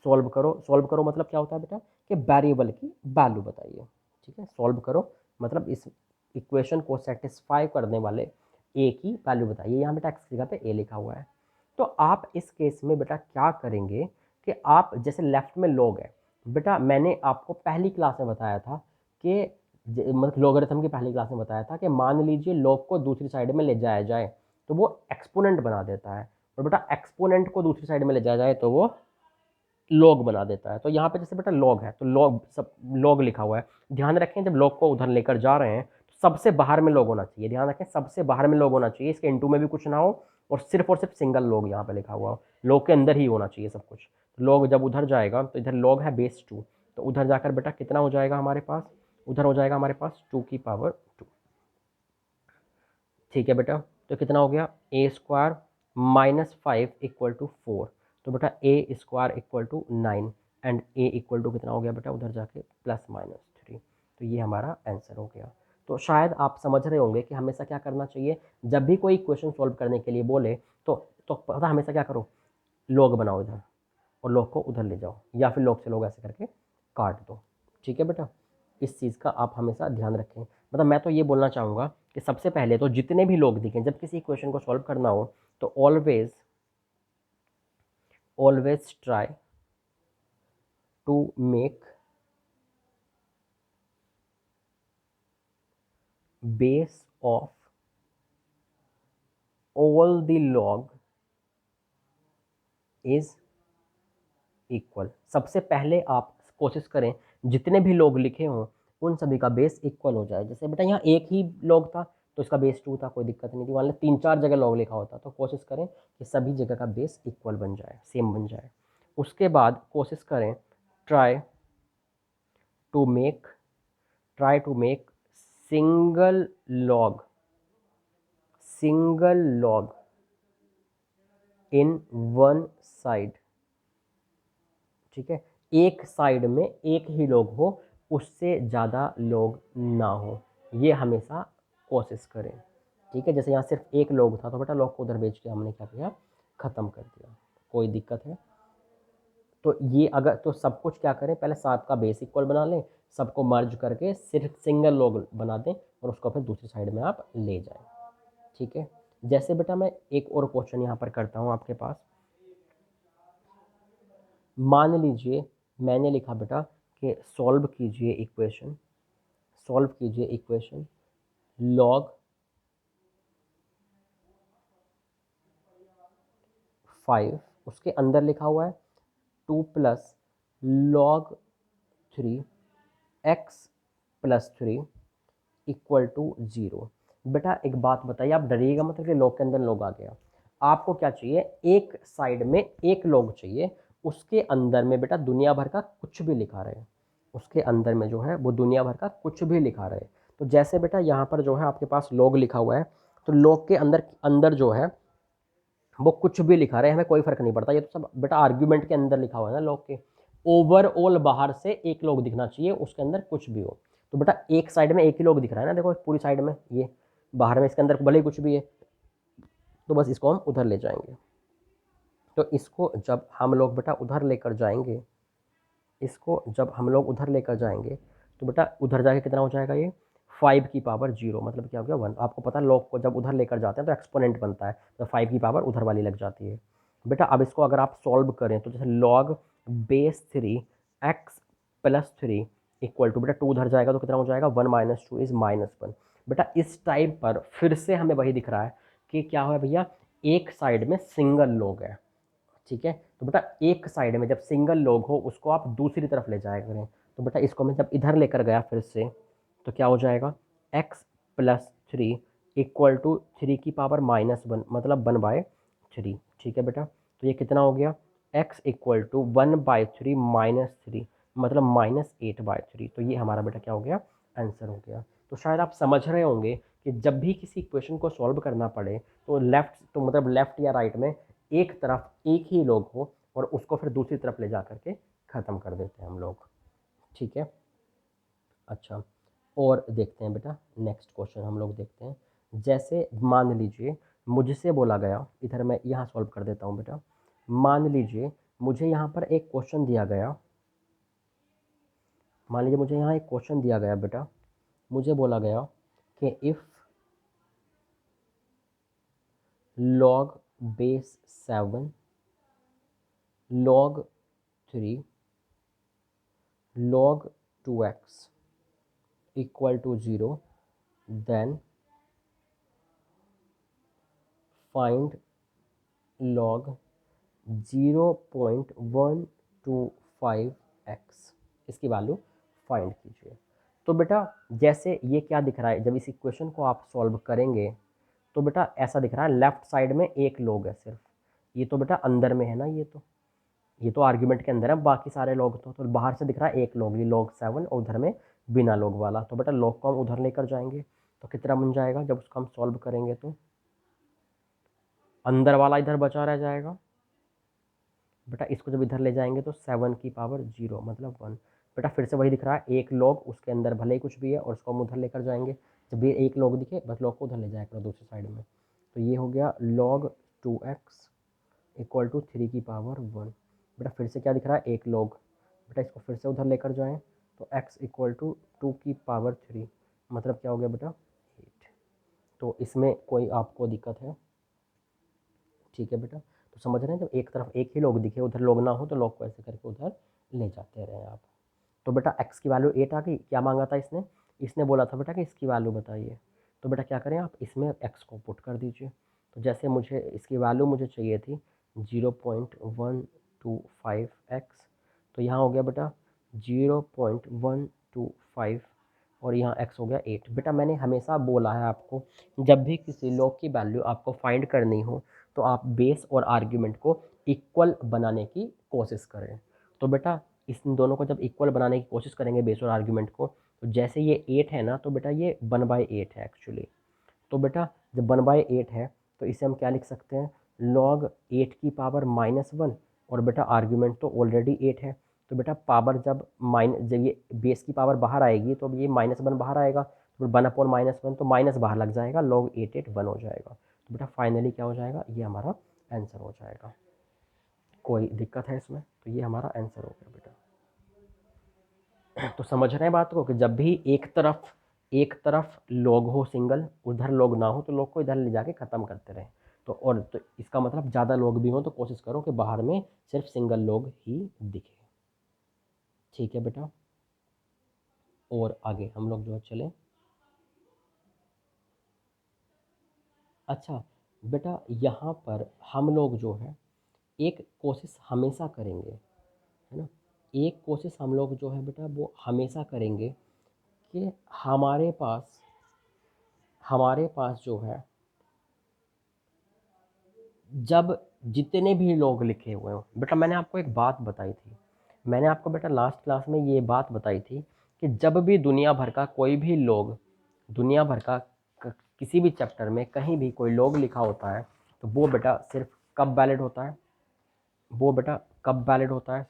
सॉल्व करो मतलब क्या होता है बेटा, कि वेरिएबल की वैल्यू बताइए। ठीक है, सॉल्व करो मतलब इस इक्वेशन को सेटिस्फाई करने वाले ए की वैल्यू बताइए। यहाँ बेटा एक्स की जगह पे ए लिखा हुआ है। तो आप इस केस में बेटा क्या करेंगे कि आप जैसे लेफ्ट में लॉग है बेटा, मैंने आपको पहली क्लास में बताया था कि मतलब लॉगरिथम की पहली क्लास में बताया था कि मान लीजिए लॉग को दूसरी साइड में ले जाया जाए तो वो एक्सपोनेंट बना देता है, और बेटा एक्सपोनेंट को दूसरी साइड में ले जाया जाए तो वो लॉग बना देता है। तो यहाँ पे जैसे बेटा लॉग है तो लॉग सब लॉग लिखा हुआ है। ध्यान रखें जब लॉग को उधर लेकर जा रहे हैं तो सबसे बाहर में लॉग होना चाहिए। ध्यान रखें सबसे बाहर में लॉग होना चाहिए, इसके इंटू में भी कुछ ना हो, और सिर्फ सिंगल लॉग यहाँ पे लिखा हुआ हो, लॉग के अंदर ही होना चाहिए सब कुछ। तो लॉग जब उधर जाएगा तो इधर लॉग है बेस 2, तो उधर जाकर बेटा कितना हो जाएगा हमारे पास उधर हो जाएगा हमारे पास 2 की पावर 2। ठीक है बेटा, तो कितना हो गया, a square minus 5 equal to 4। तो बेटा a square equal to 9 and a equal to कितना हो गया बेटा उधर जाके प्लस माइनस 3। तो ये हमारा आंसर हो गया। तो शायद आप समझ रहे होंगे कि हमेशा क्या करना चाहिए, जब भी कोई क्वेश्चन सॉल्व करने के लिए बोले तो पता हमेशा क्या करो, लॉग बनाओ इधर और लॉग को उधर ले जाओ, या फिर लॉग से लॉग ऐसे करके काट दो। ठीक है बेटा, इस चीज़ का आप हमेशा ध्यान रखें। मतलब मैं तो ये बोलना चाहूँगा कि सबसे पहले तो जितने भी लोग दिखें, जब किसी क्वेश्चन को सॉल्व करना हो तो always try to make base of all the log is equal. सबसे पहले आप कोशिश करें जितने भी लोग लिखे हों उन सभी का बेस इक्वल हो जाए। जैसे बेटा यहाँ एक ही लॉग था तो इसका बेस 2 था, कोई दिक्कत नहीं थी। मान लो 3-4 जगह लॉग लिखा होता तो कोशिश करें कि सभी जगह का बेस इक्वल बन जाए, सेम बन जाए। उसके बाद कोशिश करें try to make single log in one side. ठीक है, एक साइड में एक ही लोग हो, उससे ज़्यादा लोग ना हो, ये हमेशा कोशिश करें। ठीक है, जैसे यहाँ सिर्फ एक लोग था तो बेटा लोग को उधर बेच के हमने क्या किया, ख़त्म कर दिया। कोई दिक्कत है तो ये अगर तो सब कुछ क्या करें, पहले सबका बेस इक्वल बना लें, सबको मर्ज करके सिर्फ सिंगल लोग बना दें और उसको फिर दूसरी साइड में आप ले जाएं। ठीक है, जैसे बेटा मैं एक और क्वेश्चन यहाँ पर करता हूँ आपके पास। मान लीजिए मैंने लिखा बेटा कि सॉल्व कीजिए इक्वेशन लॉग 5, उसके अंदर लिखा हुआ है 2 plus log 3 X plus 3 equal to 0। बेटा एक बात बताइए, आप डरिएगा मतलब कि लॉग के अंदर लॉग आ गया। आपको क्या चाहिए, एक साइड में एक लॉग चाहिए, उसके अंदर में बेटा दुनिया भर का कुछ भी लिखा रहे, उसके अंदर में जो है वो दुनिया भर का कुछ भी लिखा रहे। तो जैसे बेटा यहाँ पर जो है आपके पास लॉग लिखा हुआ है, तो लॉग के अंदर अंदर जो है वो कुछ भी लिखा रहे, हमें कोई फर्क नहीं पड़ता। ये तो सब बेटा आर्ग्यूमेंट के अंदर लिखा हुआ है ना लॉग के। ओवरऑल बाहर से एक लॉग दिखना चाहिए, उसके अंदर कुछ भी हो। तो बेटा एक साइड में एक ही लॉग दिख रहा है ना, देखो पूरी साइड में, ये बाहर में इसके अंदर भले ही कुछ भी है, तो बस इसको हम उधर ले जाएंगे। तो इसको जब हम लोग बेटा उधर लेकर जाएंगे, तो बेटा उधर जाके कितना हो जाएगा, ये 5 की पावर 0, मतलब क्या हो गया 1। आपको पता है लॉग को जब उधर लेकर जाते हैं तो एक्सपोनेंट बनता है, तो 5 की पावर उधर वाली लग जाती है। बेटा अब इसको अगर आप सॉल्व करें तो जैसे log base 3 X plus 3 equal to, बेटा 2 उधर जाएगा तो कितना हो जाएगा 1 माइनस 2 इज -1। बेटा इस टाइम पर फिर से हमें वही दिख रहा है कि क्या हुआ भैया, एक साइड में सिंगल लॉग है। ठीक है, तो बेटा एक साइड में जब सिंगल लॉग हो उसको आप दूसरी तरफ ले जाया करें। तो बेटा इसको मैं जब इधर लेकर गया फिर से, तो क्या हो जाएगा, x प्लस 3 इक्वल टू 3 की पावर -1, मतलब 1/3। ठीक है बेटा, तो ये कितना हो गया, x इक्वल टू 1/3 -3, मतलब -8/3। तो ये हमारा बेटा क्या हो गया, आंसर हो गया। तो शायद आप समझ रहे होंगे कि जब भी किसी इक्वेशन को सॉल्व करना पड़े तो लेफ्ट या राइट में एक तरफ एक ही लोग हो और उसको फिर दूसरी तरफ ले जा करके ख़त्म कर देते हैं हम लोग। ठीक है, अच्छा और देखते हैं बेटा नेक्स्ट क्वेश्चन हम लोग देखते हैं। जैसे मान लीजिए मुझसे बोला गया, इधर मैं यहाँ सॉल्व कर देता हूँ बेटा। मान लीजिए मुझे यहाँ पर एक क्वेश्चन दिया गया, मान लीजिए मुझे यहाँ एक क्वेश्चन दिया गया बेटा, मुझे बोला गया कि if log base 7 log 3 log 2x equal to 0, then find log 0.125x, इसकी वैल्यू फाइंड कीजिए। तो बेटा जैसे ये क्या दिख रहा है, जब इस इक्वेशन को आप सॉल्व करेंगे तो बेटा ऐसा दिख रहा है, लेफ्ट साइड में एक log है सिर्फ, ये तो बेटा अंदर में है ना, ये तो आर्ग्यूमेंट के अंदर है, बाकी सारे लॉग तो बाहर से दिख रहा है एक लॉग, ये log 7 और उधर में बिना लॉग वाला। तो बेटा लॉग को हम उधर लेकर जाएंगे तो कितना बन जाएगा, जब उसको हम सॉल्व करेंगे तो अंदर वाला इधर बचा रह जाएगा बेटा। इसको जब इधर ले जाएंगे तो 7 की पावर 0 मतलब 1। बेटा फिर से वही दिख रहा है, एक लॉग उसके अंदर भले ही कुछ भी है और उसको हम उधर लेकर जाएंगे। जब ये एक लॉग दिखे बस लॉग को उधर ले जाया करो दूसरी साइड में। तो ये हो गया log 2x इक्वल टू 3 की पावर 1। बेटा फिर से क्या दिख रहा है, एक लॉग। बेटा इसको फिर से उधर लेकर जाएं तो x इक्वल टू 2 की पावर 3 मतलब क्या हो गया बेटा 8। तो इसमें कोई आपको दिक्कत है? ठीक है बेटा, तो समझ रहे हैं, जब एक तरफ एक ही लॉग दिखे उधर लॉग ना हो तो लॉग को ऐसे करके उधर ले जाते रहे आप। तो बेटा x की वैल्यू 8 आ गई। क्या मांगा था इसने, इसने बोला था बेटा कि इसकी वैल्यू बताइए। तो बेटा क्या करें, आप इसमें x को पुट कर दीजिए। तो जैसे मुझे इसकी वैल्यू मुझे चाहिए थी 0.125x, तो यहाँ हो गया बेटा 0.125 और यहाँ x हो गया 8। बेटा मैंने हमेशा बोला है आपको, जब भी किसी लॉग की वैल्यू आपको फाइंड करनी हो तो आप बेस और आर्ग्यूमेंट को इक्वल बनाने की कोशिश करें। तो बेटा इन दोनों को जब इक्वल बनाने की कोशिश करेंगे बेस और आर्ग्यूमेंट को, तो जैसे ये 8 है ना, तो बेटा ये 1/8 है एक्चुअली। तो बेटा जब 1/8 है तो इसे हम क्या लिख सकते हैं, log 8 की पावर -1। और बेटा आर्ग्यूमेंट तो ऑलरेडी 8 है, तो बेटा पावर जब ये बेस की पावर बाहर आएगी तो ये -1 बाहर आएगा, तो 1/-1 तो माइनस बाहर लग जाएगा, log 8 1 हो जाएगा। तो बेटा फाइनली क्या हो जाएगा, ये हमारा आंसर हो जाएगा। कोई दिक्कत है इसमें? तो ये हमारा आंसर हो गया बेटा। तो समझ रहे हैं बात को, कि जब भी एक तरफ लॉग हो सिंगल, उधर लॉग ना हो तो लॉग को इधर ले जाके ख़त्म करते रहें। तो इसका मतलब ज़्यादा लॉग भी हो तो कोशिश करो कि बाहर में सिर्फ सिंगल लॉग ही दिखे। ठीक है बेटा, और आगे हम लोग जो है चलें। अच्छा बेटा, यहाँ पर हम लोग जो है एक कोशिश हमेशा करेंगे, है ना, एक कोशिश हम लोग जो है बेटा वो हमेशा करेंगे कि हमारे पास जो है जब जितने भी लोग लिखे हुए हों, बेटा मैंने आपको एक बात बताई थी, मैंने आपको बेटा लास्ट क्लास में ये बात बताई थी कि जब भी दुनिया भर का कोई भी लोग, दुनिया भर का किसी भी चैप्टर में कहीं भी कोई लोग लिखा होता है तो वो बेटा सिर्फ कब वैलिड होता है, वो बेटा कब वैलिड होता है,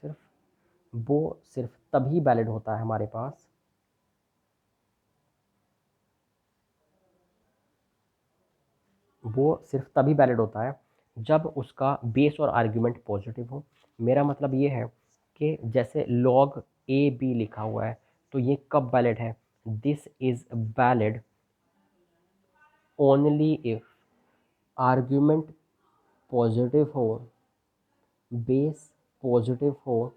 वो सिर्फ तभी वैलिड होता है हमारे पास, वो सिर्फ तभी वैलिड होता है जब उसका बेस और आर्ग्यूमेंट पॉजिटिव हो। मेरा मतलब ये है कि जैसे log ए बी लिखा हुआ है तो ये कब वैलिड है, this is valid only if argument positive हो, बेस पॉजिटिव हो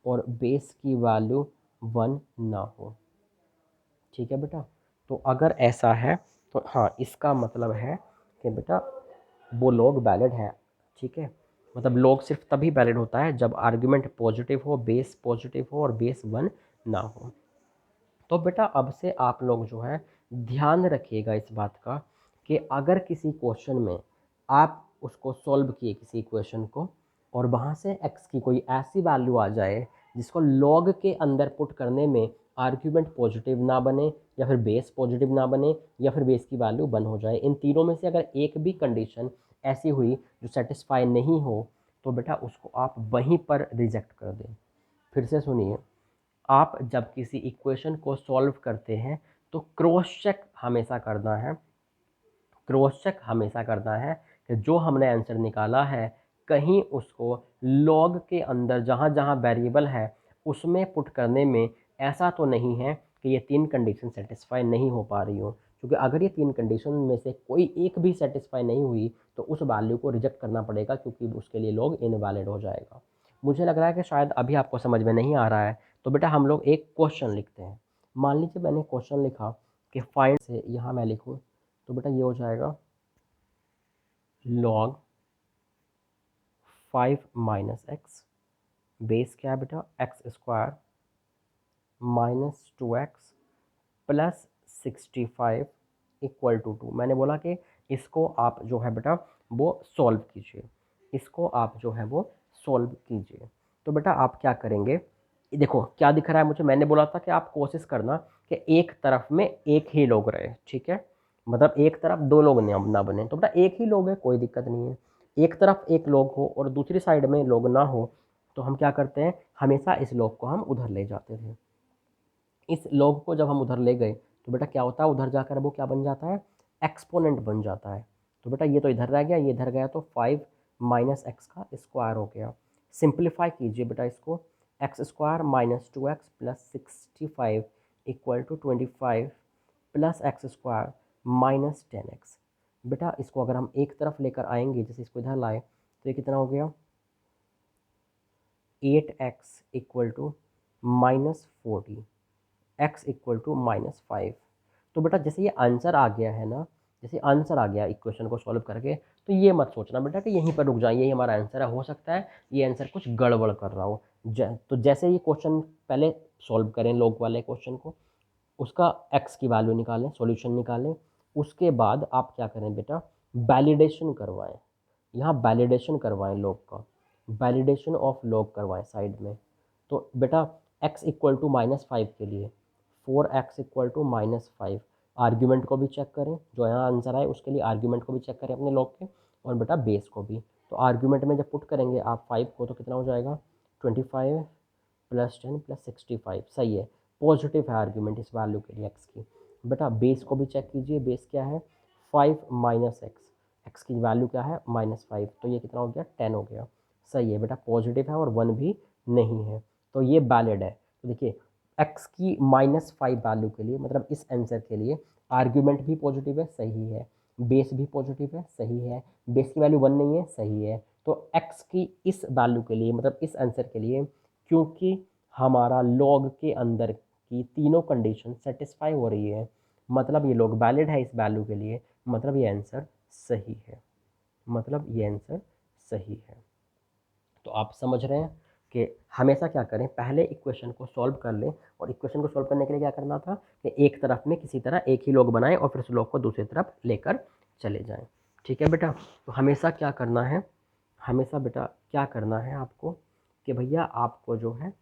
और बेस की वैल्यू 1 ना हो। ठीक है बेटा, तो अगर ऐसा है तो हाँ इसका मतलब है कि बेटा वो लोग वैलिड है। ठीक है, मतलब लोग सिर्फ तभी वैलिड होता है जब आर्ग्यूमेंट पॉजिटिव हो, बेस पॉजिटिव हो और बेस 1 ना हो। तो बेटा अब से आप लोग जो है ध्यान रखिएगा इस बात का कि अगर किसी क्वेश्चन में आप उसको सॉल्व किए किसी इक्वेशन को और वहाँ से x की कोई ऐसी वैल्यू आ जाए जिसको log के अंदर पुट करने में आर्ग्यूमेंट पॉजिटिव ना बने या फिर बेस पॉजिटिव ना बने या फिर बेस की वैल्यू 1 हो जाए, इन तीनों में से अगर एक भी कंडीशन ऐसी हुई जो सेटिस्फाई नहीं हो तो बेटा उसको आप वहीं पर रिजेक्ट कर दें। फिर से सुनिए, आप जब किसी इक्वेशन को सॉल्व करते हैं तो क्रॉस चेक हमेशा करना है, क्रॉस चेक हमेशा करना है कि जो हमने आंसर निकाला है कहीं उसको लॉग के अंदर जहाँ जहाँ वेरिएबल है उसमें पुट करने में ऐसा तो नहीं है कि ये 3 कंडीशन सेटिस्फाई नहीं हो पा रही हो, क्योंकि अगर ये 3 कंडीशन में से कोई एक भी सेटिस्फाई नहीं हुई तो उस वैल्यू को रिजेक्ट करना पड़ेगा, क्योंकि उसके लिए लॉग इनवैलिड हो जाएगा। मुझे लग रहा है कि शायद अभी आपको समझ में नहीं आ रहा है, तो बेटा हम लोग एक क्वेश्चन लिखते हैं। मान लीजिए मैंने क्वेश्चन लिखा कि फाइंड से यहाँ मैं लिखूँ तो बेटा ये हो जाएगा log 5 माइनस एक्स, बेस क्या है बेटा X square minus 2x plus 65 equal to 2। मैंने बोला कि इसको आप जो है बेटा वो सॉल्व कीजिए, इसको आप जो है वो सॉल्व कीजिए। तो बेटा आप क्या करेंगे, देखो क्या दिख रहा है मुझे, मैंने बोला था कि आप कोशिश करना कि एक तरफ में एक ही लोग रहे, ठीक है, मतलब एक तरफ दो लोग ना बने, तो बेटा एक ही लोग है, कोई दिक्कत नहीं है। एक तरफ एक लोग हो और दूसरी साइड में लोग ना हो, तो हम क्या करते हैं, हमेशा इस लोग को हम उधर ले जाते थे। इस लॉग को जब हम उधर ले गए तो बेटा क्या होता है, उधर जाकर वो क्या बन जाता है, एक्सपोनेंट बन जाता है। तो बेटा ये तो इधर रह गया, ये इधर गया, तो 5 माइनस एक्स का स्क्वायर हो गया। सिंप्लीफाई कीजिए बेटा इसको, x square minus 2x plus 65 equal to 25 plus x square minus 10x। बेटा इसको अगर हम एक तरफ लेकर आएंगे, जैसे इसको इधर लाए, तो ये कितना हो गया, 8x equal to minus 40, x equal to minus 5। तो बेटा जैसे ये आंसर आ गया है ना, जैसे आंसर आ गया इक्वेशन को सॉल्व करके, तो ये मत सोचना बेटा कि यहीं पर रुक जाए, यही हमारा आंसर है, हो सकता है ये आंसर कुछ गड़बड़ कर रहा हो। तो जैसे ये क्वेश्चन पहले सॉल्व करें लॉग वाले क्वेश्चन को, उसका x की वैल्यू निकालें, सॉल्यूशन निकालें, उसके बाद आप क्या करें बेटा, वैलिडेशन करवाएं, यहाँ वैलिडेशन करवाएं लॉग का, वैलिडेशन ऑफ लॉग करवाएं साइड में। तो बेटा x इक्वल टू माइनस 5 के लिए 4x equal to minus 5, argument को भी चेक करें, जो यहाँ आंसर आए उसके लिए आर्ग्यूमेंट को भी चेक करें अपने लॉग के, और बेटा बेस को भी। तो आर्ग्यूमेंट में जब पुट करेंगे आप 5 को, तो कितना हो जाएगा, 25 प्लस 10 प्लस 65, सही है, पॉजिटिव है आर्ग्यूमेंट इस वैल्यू के लिए एक्स की। बेटा बेस को भी चेक कीजिए, बेस क्या है, 5 माइनस एक्स, एक्स की वैल्यू क्या है -5, तो ये कितना हो गया, 10 हो गया, सही है बेटा, पॉजिटिव है और 1 भी नहीं है, तो ये वैलिड है। तो देखिए एक्स की -5 वैल्यू के लिए, मतलब इस आंसर के लिए आर्ग्यूमेंट भी पॉजिटिव है, सही है, बेस भी पॉजिटिव है, सही है, बेस की वैल्यू 1 नहीं है, सही है। तो एक्स की इस वैल्यू के लिए, मतलब इस आंसर के लिए, क्योंकि हमारा लॉग के अंदर की तीनों कंडीशन सेटिस्फाई हो रही है, मतलब ये लॉग वैलिड है इस वैल्यू के लिए, मतलब ये आंसर सही है, मतलब ये आंसर सही है। तो आप समझ रहे हैं कि हमेशा क्या करें, पहले इक्वेशन को सॉल्व कर लें, और इक्वेशन को सॉल्व करने के लिए क्या करना था कि एक तरफ में किसी तरह एक ही लॉग बनाएं और फिर उस लॉग को दूसरी तरफ लेकर चले जाएं। ठीक है बेटा, तो हमेशा क्या करना है, हमेशा बेटा क्या करना है आपको कि भैया आपको जो है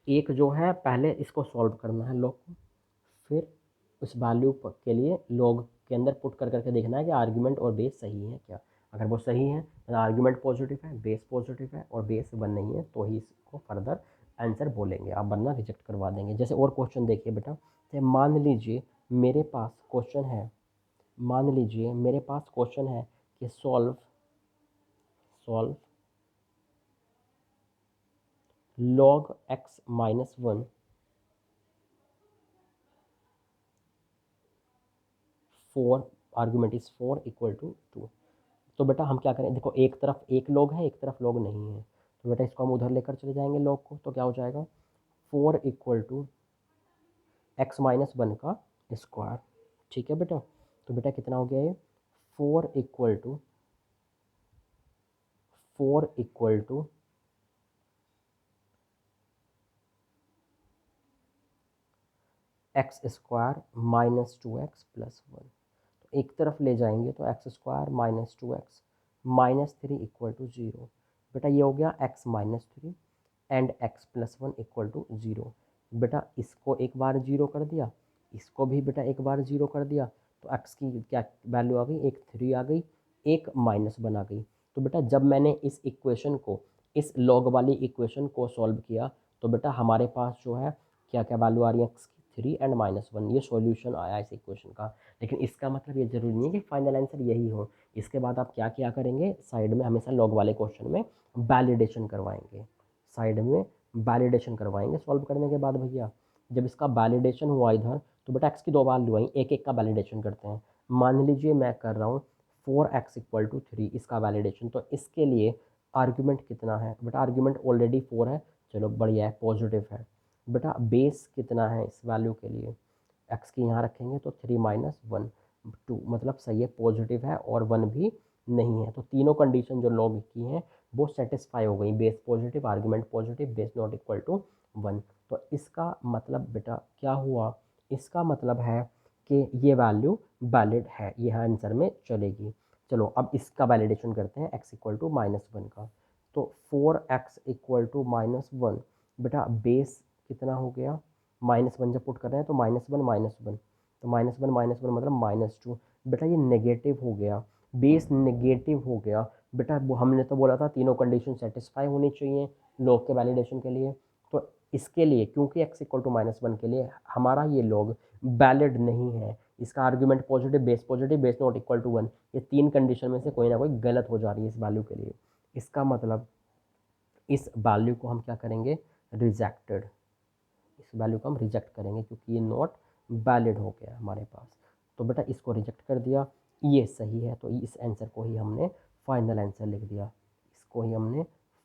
एक जो है पहले इसको सॉल्व करना है लॉग को, फिर उस वैल्यू के लिए लॉग के अंदर पुट कर करके देखना है कि आर्ग्यूमेंट और बेस सही है क्या। अगर वो सही है, मतलब आर्ग्यूमेंट पॉजिटिव है, बेस पॉजिटिव है और बेस 1 नहीं है, तो ही इसको फर्दर आंसर बोलेंगे, आप वरना रिजेक्ट करवा देंगे। जैसे और क्वेश्चन देखिए बेटा, जैसे मान लीजिए मेरे पास क्वेश्चन है, मान लीजिए मेरे पास क्वेश्चन है कि solve solve log x minus 1 4, argument is 4 equal to 2। तो बेटा हम क्या करें, देखो एक तरफ एक लॉग है, एक तरफ लॉग नहीं है, तो बेटा इसको हम उधर लेकर चले जाएंगे लॉग को, तो क्या हो जाएगा, 4 इक्वल टू एक्स माइनस 1 का स्क्वायर। ठीक है बेटा, तो बेटा कितना हो गया ये, 4 equal to 4 equal to x square minus 2x plus 1। तो एक तरफ ले जाएंगे तो x square minus 2x minus 3 equal to 0। बेटा ये हो गया x minus 3 and x plus 1 equal to 0। बेटा इसको एक बार 0 कर दिया, इसको भी बेटा एक बार 0 कर दिया, तो x की क्या वैल्यू आ गई, एक 3 आ गई, एक -1 आ गई। तो बेटा जब मैंने इस इक्वेशन को, इस लॉग वाली इक्वेशन को सॉल्व किया, तो बेटा हमारे पास जो है क्या क्या वैल्यू आ रही है, x की 3 एंड -1, ये सॉल्यूशन आया इस इक्वेशन का। लेकिन इसका मतलब ये ज़रूरी नहीं है कि फाइनल आंसर यही हो, इसके बाद आप क्या क्या करेंगे, साइड में हमेशा लॉग वाले क्वेश्चन में वैलिडेशन करवाएंगे, साइड में वैलिडेशन करवाएंगे सॉल्व करने के बाद। भैया जब इसका वैलिडेशन हुआ इधर, तो बेटा एक्स की दो वैल्यू आई, एक एक का वैलिडेशन करते हैं। मान लीजिए मैं कर रहा हूँ 4x इक्वल टू 3, इसका वैलिडेशन, तो इसके लिए आर्ग्यूमेंट कितना है बेटा, आर्ग्यूमेंट ऑलरेडी 4 है, चलो बढ़िया है, पॉजिटिव है। बेटा बेस कितना है इस वैल्यू के लिए, एक्स की यहाँ रखेंगे तो 3 माइनस 1 2, मतलब सही है, पॉजिटिव है और 1 भी नहीं है। तो तीनों कंडीशन जो लॉग की हैं वो सेटिस्फाई हो गई, base positive, argument positive, base not equal to 1। तो इसका मतलब बेटा क्या हुआ, इसका मतलब है कि ये वैल्यू वैलिड है, यह आंसर में चलेगी। चलो अब इसका वैलिडेशन करते हैं, एक्स इक्वल टू -1 का। तो 4x इक्वल टू -1, बेटा बेस कितना हो गया, -1 जब पुट कर रहे हैं तो -1 तो -1 मतलब -2, बेटा ये नेगेटिव हो गया, बेस नेगेटिव हो गया। बेटा वो हमने तो बोला था तीनों कंडीशन सेटिस्फाई होनी चाहिए लॉग के वैलिडेशन के लिए, तो इसके लिए क्योंकि x इक्वल टू -1 के लिए हमारा ये लॉग वैलिड नहीं है, इसका argument positive base not equal to 1, ये तीन कंडीशन में से कोई ना कोई गलत हो जा रही है इस वैल्यू के लिए। इसका मतलब इस वैल्यू को हम क्या करेंगे, रिजेक्टेड, इस वैल्यू को हम रिजेक्ट करेंगे क्योंकि ये नॉट वैलिड हो गया हमारे पास। तो बेटा इसको रिजेक्ट कर दिया, ये सही है, तो इस आंसर को ही हमने फाइनल आंसर लिख दिया, इसको ही हमने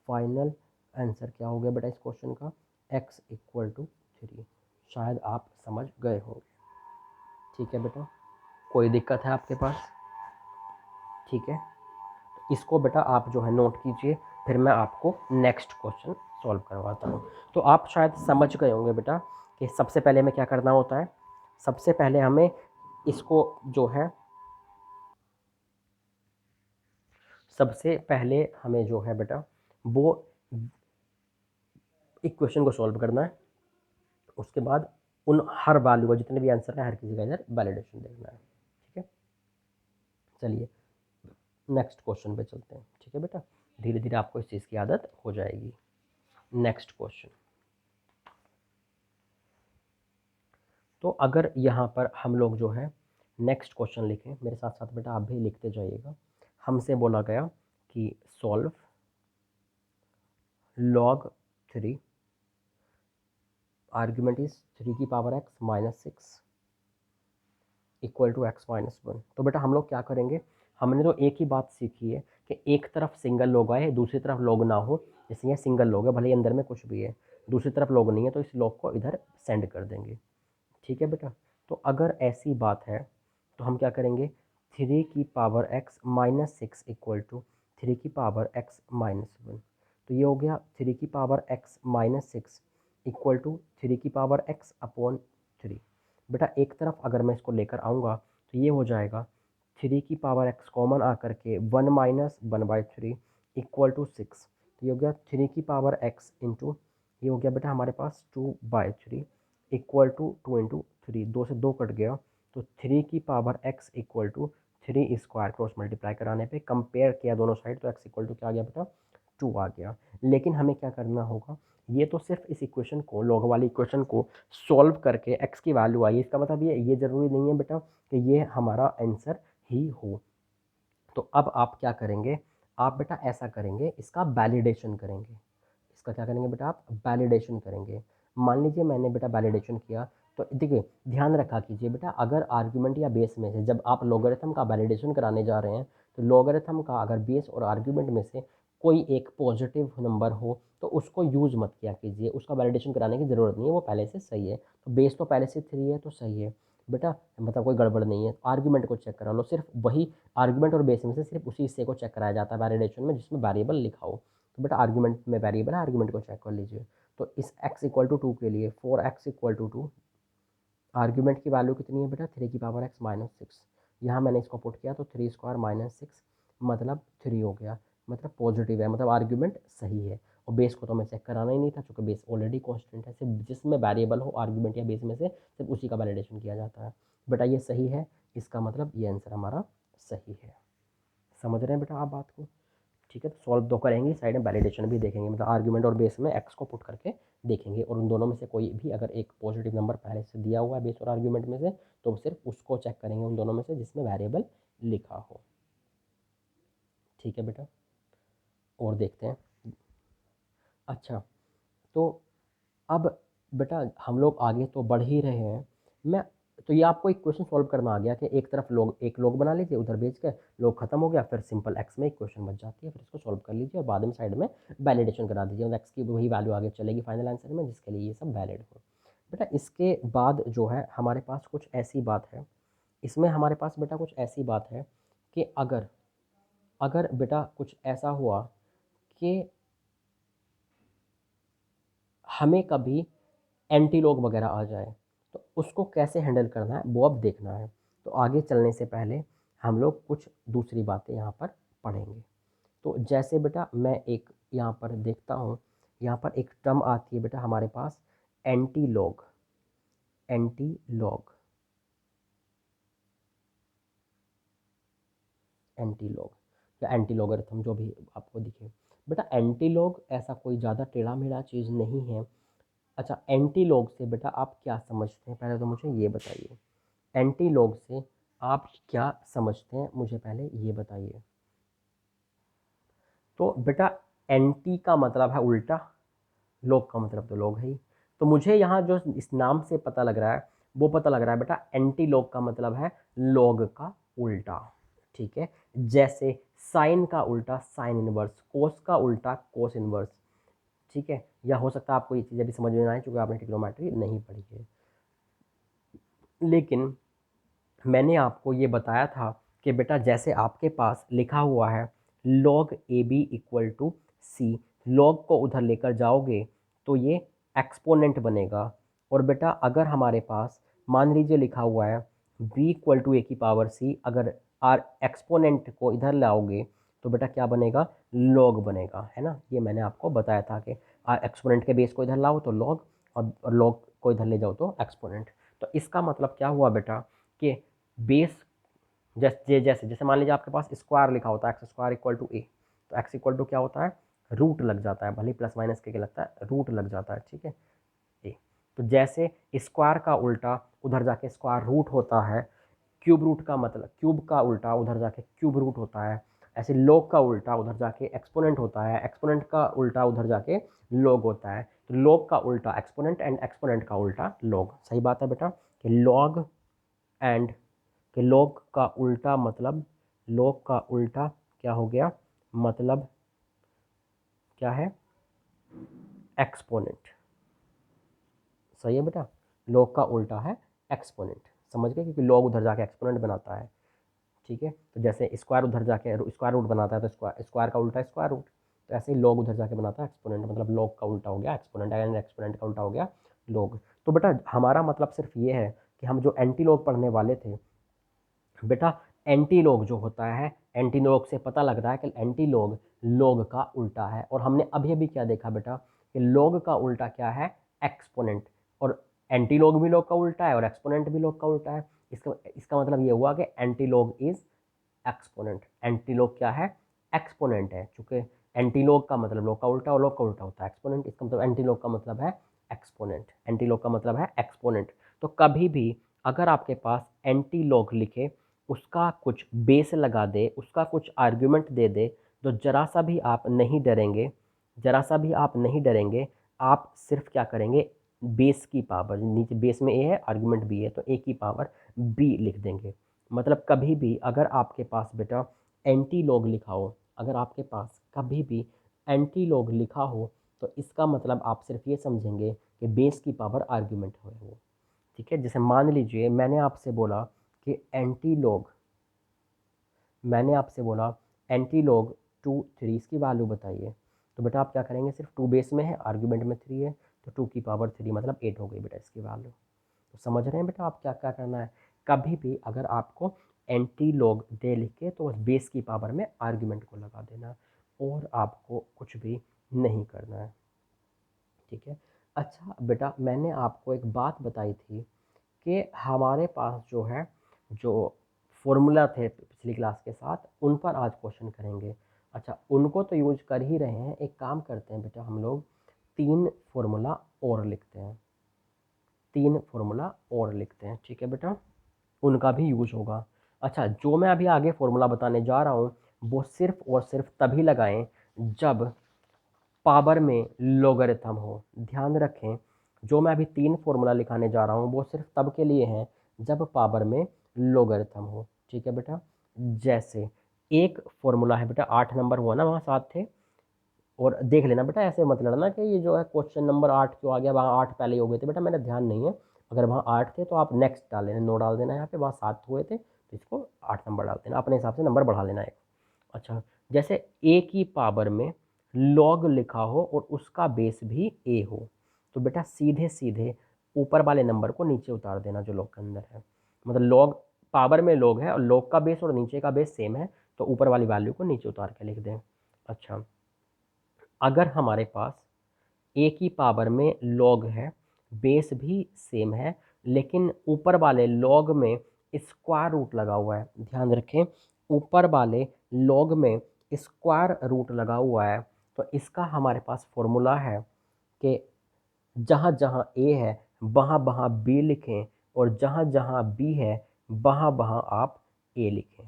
फाइनल आंसर क्या हो गया बेटा इस क्वेश्चन का, x इक्वल टू 3। शायद आप समझ गए होंगे। ठीक है बेटा, कोई दिक्कत है आपके पास? ठीक है, इसको बेटा आप जो है नोट कीजिए, फिर मैं आपको नेक्स्ट क्वेश्चन सॉल्व करवाता हूँ। तो आप शायद समझ गए होंगे बेटा कि सबसे पहले हमें क्या करना होता है, सबसे पहले हमें इसको जो है, सबसे पहले हमें जो है बेटा वो इक्वेशन को सॉल्व करना है, उसके बाद उन हर वैल्यू का जितने भी आंसर है हर किसी का इधर वैलिडेशन देखना है। ठीक है, चलिए नेक्स्ट क्वेश्चन पे चलते हैं। ठीक है बेटा, धीरे धीरे आपको इस चीज़ की आदत हो जाएगी। नेक्स्ट क्वेश्चन, तो अगर यहाँ पर हम लोग जो है नेक्स्ट क्वेश्चन लिखें, मेरे साथ साथ बेटा आप भी लिखते जाइएगा। हमसे बोला गया कि सॉल्व log 3, आर्ग्यूमेंट इज 3 की power x -6 equal to x -1। तो बेटा हम लोग क्या करेंगे, हमने तो एक ही बात सीखी है कि एक तरफ सिंगल लॉग आए दूसरी तरफ लॉग ना हो, जैसे ये सिंगल लॉग है भले ही अंदर में कुछ भी है, दूसरी तरफ लॉग नहीं है तो इस लॉग को इधर सेंड कर देंगे। ठीक है बेटा, तो अगर ऐसी बात है तो हम क्या करेंगे, 3 की पावर x -6 इक्वल टू 3 की पावर x -1। तो ये हो गया 3 की पावर x -6 इक्वल टू 3 की पावर x अपॉन 3। बेटा एक तरफ अगर मैं इसको लेकर आऊँगा तो ये हो जाएगा 3 की पावर x कॉमन आकर के 1 - 1/3 इक्वल टू 6। तो ये हो गया 3 की पावर x इंटू, ये हो गया बेटा हमारे पास 2/3 इक्वल टू 2 इंटू 3, 2 से 2 कट गया, तो 3 की power x equal to 3 square cross multiply कराने पे कंपेयर किया दोनों साइड, तो x इक्वल टू क्या आ गया बेटा 2 आ गया। लेकिन हमें क्या करना होगा, ये तो सिर्फ इस इक्वेशन को, लॉग वाली इक्वेशन को सॉल्व करके x की वैल्यू आई, इसका मतलब ये ज़रूरी नहीं है बेटा कि ये हमारा आंसर ही हो। तो अब आप क्या करेंगे, आप बेटा ऐसा करेंगे, इसका वैलिडेशन करेंगे, इसका क्या करेंगे बेटा आप वैलिडेशन करेंगे। मान लीजिए मैंने बेटा वैलिडेशन किया, तो देखिए ध्यान रखा कीजिए बेटा, अगर आर्ग्यूमेंट या बेस में से जब आप लॉगरिथम का वैलिडेशन कराने जा रहे हैं, तो लॉगरिथम का अगर बेस और आर्ग्यूमेंट में से कोई एक पॉजिटिव नंबर हो तो उसको यूज़ मत किया कीजिए, उसका वैलिडेशन कराने की ज़रूरत नहीं है, वो पहले से सही है। तो बेस तो पहले से 3 है तो सही है बेटा, मतलब कोई गड़बड़ नहीं है। आर्ग्यूमेंट को चेक करा लो, सिर्फ वही आर्ग्यूमेंट और बेस में से सिर्फ उसी हिस्से को चेक कराया जाता है वैलिडेशन में जिसमें वेरिएबल लिखा हो। तो बेटा आर्ग्यूमेंट में वेरिएबल है, आर्ग्यूमेंट को चेक कर लीजिए। तो इस x इक्वल टू 2 के लिए 4x इक्वल टू 2, आर्ग्यूमेंट की वैल्यू कितनी है बेटा 3 की पावर x -6, यहाँ मैंने इसको पुट किया तो 3 स्क्वायर -6 मतलब 3 हो गया, मतलब पॉजिटिव है, मतलब आर्ग्यूमेंट सही है। और बेस को तो मैं चेक कराना ही नहीं था क्योंकि बेस ऑलरेडी कॉन्स्टेंट है, सिर्फ जिसमें वेरिएबल हो आर्ग्यूमेंट या बेस में से सिर्फ उसी का वैलिडेशन किया जाता है। बेटा ये सही है, इसका मतलब ये आंसर हमारा सही है। समझ रहे हैं बेटा आप बात को? ठीक है, तो सॉल्व तो करेंगे, साइड में वैलिडेशन भी देखेंगे, मतलब आर्ग्यूमेंट और बेस में एक्स को पुट करके देखेंगे, और उन दोनों में से कोई भी अगर एक पॉजिटिव नंबर पहले से दिया हुआ है बेस और आर्ग्यूमेंट में से, तो सिर्फ उसको चेक करेंगे उन दोनों में से जिसमें वेरिएबल लिखा हो। ठीक है बेटा, और देखते हैं। अच्छा, तो अब बेटा हम लोग आगे तो बढ़ ही रहे हैं, मैं तो ये आपको एक क्वेश्चन सॉल्व करना आ गया कि एक तरफ लोग एक लोग बना लीजिए, उधर बेच के लोग खत्म हो गया, फिर सिंपल एक्स में एक क्वेश्चन बच जाती है, फिर इसको सॉल्व कर लीजिए और बाद में साइड में वैलिडेशन करा दीजिए, और एक्स की वही वैल्यू आगे चलेगी फाइनल आंसर में जिसके लिए ये सब वैलिड हो। बेटा इसके बाद जो है हमारे पास कुछ ऐसी बात है, इसमें हमारे पास बेटा कुछ ऐसी बात है कि अगर अगर बेटा कुछ ऐसा हुआ कि हमें कभी एंटी लॉग वगैरह आ जाए, तो उसको कैसे हैंडल करना है वो अब देखना है। तो आगे चलने से पहले हम लोग कुछ दूसरी बातें यहाँ पर पढ़ेंगे। तो जैसे बेटा मैं एक यहाँ पर देखता हूँ, यहाँ पर एक टर्म आती है बेटा हमारे पास, anti log. Anti log, anti log या एंटी लॉगरिथम, जो भी आपको दिखे बेटा। एंटी लॉग ऐसा कोई ज़्यादा टेढ़ा मेढ़ा चीज़ नहीं है। अच्छा, एंटी लॉग से बेटा आप क्या समझते हैं, पहले तो मुझे ये बताइए। एंटी लॉग से आप क्या समझते हैं, मुझे पहले ये बताइए। तो बेटा एंटी का मतलब है उल्टा, लॉग का मतलब तो लॉग है ही। तो मुझे यहाँ जो इस नाम से पता लग रहा है, वो पता लग रहा है बेटा एंटी लॉग का मतलब है लॉग का उल्टा। ठीक है, जैसे साइन का उल्टा साइन इनवर्स, कोस का उल्टा कोस इनवर्स। ठीक है, या हो सकता है आपको ये चीज़ अभी समझ में ना आए क्योंकि आपने ट्रिग्नोमेट्री नहीं पढ़ी है, लेकिन मैंने आपको ये बताया था कि बेटा जैसे आपके पास लिखा हुआ है log a b equal to c, log को उधर लेकर जाओगे तो ये एक्सपोनेंट बनेगा। और बेटा अगर हमारे पास मान लीजिए लिखा हुआ है b इक्वल टू ए की पावर सी, अगर आर एक्सपोनेंट को इधर लाओगे तो बेटा क्या बनेगा, लॉग बनेगा, है ना। ये मैंने आपको बताया था कि एक्सपोनेंट के बेस को इधर लाओ तो लॉग, और लॉग को इधर ले जाओ तो एक्सपोनेंट। तो इसका मतलब क्या हुआ बेटा कि बेस जैसे जैसे जैसे मान लीजिए आपके पास स्क्वायर लिखा होता है एक्स स्क्वायर इक्वल टू ए, तो एक्स इक्वल टू क्या होता है, रूट लग जाता है, भले प्लस माइनस के लगता है, रूट लग जाता है। ठीक है, ए। तो जैसे स्क्वायर का उल्टा उधर जाके स्क्वायर रूट होता है, क्यूब रूट का मतलब क्यूब का उल्टा उधर जाके क्यूब रूट होता है, ऐसे लॉग का उल्टा उधर जाके एक्सपोनेंट होता है, एक्सपोनेंट का उल्टा उधर जाके लॉग होता है। तो लॉग का उल्टा एक्सपोनेंट एंड एक्सपोनेंट का उल्टा लॉग। सही बात है बेटा कि लॉग एंड, कि लॉग का उल्टा मतलब, लॉग का उल्टा क्या हो गया, मतलब क्या है, एक्सपोनेंट। सही है बेटा, लॉग का उल्टा है एक्सपोनेंट, समझ गए, क्योंकि लॉग उधर जाके एक्सपोनेंट बनाता है। ठीक है, तो जैसे स्क्वायर उधर जाके स्क्वायर रूट बनाता है तो स्क्वायर स्क्वायर का उल्टा स्क्वायर रूट, तो ऐसे ही लॉग उधर जाके बनाता है एक्सपोनेंट, मतलब लॉग का उल्टा हो गया एक्सपोनेंट, एंड एक्सपोनेंट का उल्टा हो गया लॉग। तो बेटा हमारा मतलब सिर्फ ये है कि हम जो एंटी लॉग पढ़ने वाले थे बेटा, एंटी लॉग जो होता है, एंटी लॉग से पता लग रहा है कि एंटी लॉग लॉग का उल्टा है। और हमने अभी अभी क्या देखा बेटा कि लॉग का उल्टा क्या है, एक्सपोनेंट, और एंटी लॉग भी लॉग का उल्टा है और एक्सपोनेंट भी लॉग का उल्टा है। इसका मतलब ये हुआ कि anti log is exponent. Anti log क्या है, एक्सपोनेंट है, चूंकि एंटी लॉग का मतलब लॉग का उल्टा और लॉग का उल्टा होता है एक्सपोनेंट, इसका मतलब एंटी लॉग का मतलब है एक्सपोनेंट, एंटी लॉग का मतलब है एक्सपोनेंट। तो कभी भी अगर आपके पास एंटी लॉग लिखे, उसका कुछ बेस लगा दे, उसका कुछ आर्ग्यूमेंट दे दे, तो जरा सा भी आप नहीं डरेंगे, जरा सा भी आप नहीं डरेंगे। आप सिर्फ क्या करेंगे, बेस की पावर, नीचे बेस में ए है आर्ग्यूमेंट बी है तो ए की पावर बी लिख देंगे। मतलब कभी भी अगर आपके पास बेटा एंटी लॉग लिखा हो, अगर आपके पास कभी भी एंटी लॉग लिखा हो, तो इसका मतलब आप सिर्फ ये समझेंगे कि बेस की पावर आर्ग्यूमेंट है वो। ठीक है, जैसे मान लीजिए मैंने आपसे बोला कि एंटी लॉग, मैंने आपसे बोला एंटी लॉग 2 3 इसकी वैल्यू बताइए, तो बेटा आप क्या करेंगे, सिर्फ 2 बेस में है, आर्ग्यूमेंट में 3 है, तो 2 की पावर 3 मतलब 8 हो गई बेटा इसकी वैल्यू। तो समझ रहे हैं बेटा आप क्या क्या करना है। कभी भी अगर आपको एंटी लॉग दे लिख के, तो बेस की पावर में आर्ग्यूमेंट को लगा देना, और आपको कुछ भी नहीं करना है। ठीक है, अच्छा बेटा मैंने आपको एक बात बताई थी कि हमारे पास जो है, जो फॉर्मूला थे पिछली क्लास के साथ, उन पर आज क्वेश्चन करेंगे। अच्छा, उनको तो यूज कर ही रहे हैं, एक काम करते हैं बेटा, हम लोग 3 फॉर्मूला और लिखते हैं, 3 फॉर्मूला और लिखते हैं। ठीक है बेटा, उनका भी यूज होगा। अच्छा, जो मैं अभी आगे फॉर्मूला बताने जा रहा हूँ वो सिर्फ और सिर्फ तभी लगाएं जब पावर में लोगरिथम हो। ध्यान रखें, जो मैं अभी 3 फॉर्मूला लिखाने जा रहा हूँ वो सिर्फ तब के लिए हैं जब पावर में लोगरिथम हो। ठीक है बेटा, जैसे एक फॉर्मूला है बेटा, 8 नंबर हुआ ना, वहाँ 7 थे, और देख लेना बेटा, ऐसे मत लड़ना कि ये जो है क्वेश्चन नंबर 8 क्यों आ गया, वहाँ 8 पहले ही हो गए थे, बेटा मेरा ध्यान नहीं है। अगर वहाँ 8 थे तो आप नेक्स्ट डाल लेना, 9 डाल देना यहाँ पे, वहाँ 7 हुए थे तो इसको 8 नंबर डाल देना, अपने हिसाब से नंबर बढ़ा लेना एक। अच्छा, जैसे ए की पावर में लॉग लिखा हो और उसका बेस भी ए हो, तो बेटा सीधे सीधे ऊपर वाले नंबर को नीचे उतार देना जो लॉग के अंदर है। मतलब लॉग पावर में लॉग है और लॉग का बेस और नीचे का बेस सेम है, तो ऊपर वाली वैल्यू को नीचे उतार के लिख दें। अच्छा, अगर हमारे पास ए की पावर में लॉग है, बेस भी सेम है, लेकिन ऊपर वाले लॉग में स्क्वायर रूट लगा हुआ है, ध्यान रखें ऊपर वाले लॉग में स्क्वायर रूट लगा हुआ है, तो इसका हमारे पास फॉर्मूला है कि जहाँ जहाँ ए है वहाँ वहाँ बी लिखें, और जहाँ जहाँ बी है वहाँ वहाँ आप ए लिखें।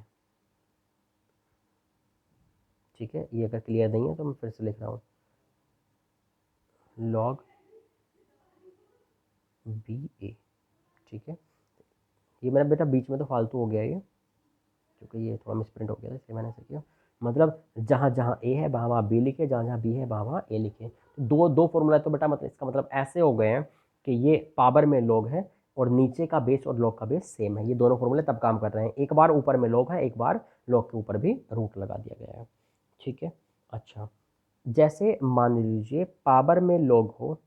ठीक है, ये अगर क्लियर नहीं है तो मैं फिर से लिख रहा हूँ, लॉग बी ए। ठीक है, ये मेरा बेटा बीच में तो फालतू हो गया ये, क्योंकि ये थोड़ा मिसप्रिंट हो गया था इसलिए मैंने ऐसे किया। मतलब जहाँ जहाँ ए है वहाँ वहाँ बी लिखे, जहाँ जहाँ बी है वहाँ वहाँ ए लिखे। तो दो दो फॉर्मूला तो बेटा मतलब इसका मतलब ऐसे हो गए हैं कि ये पावर में लॉग है और नीचे का बेस और लॉग का बेस सेम है। ये दोनों फॉर्मूले तब काम कर रहे हैं, एक बार ऊपर में लॉग है, एक बार लॉग के ऊपर भी रूट लगा दिया गया है। ठीक है, अच्छा जैसे मान लीजिए पावर में लॉग हो,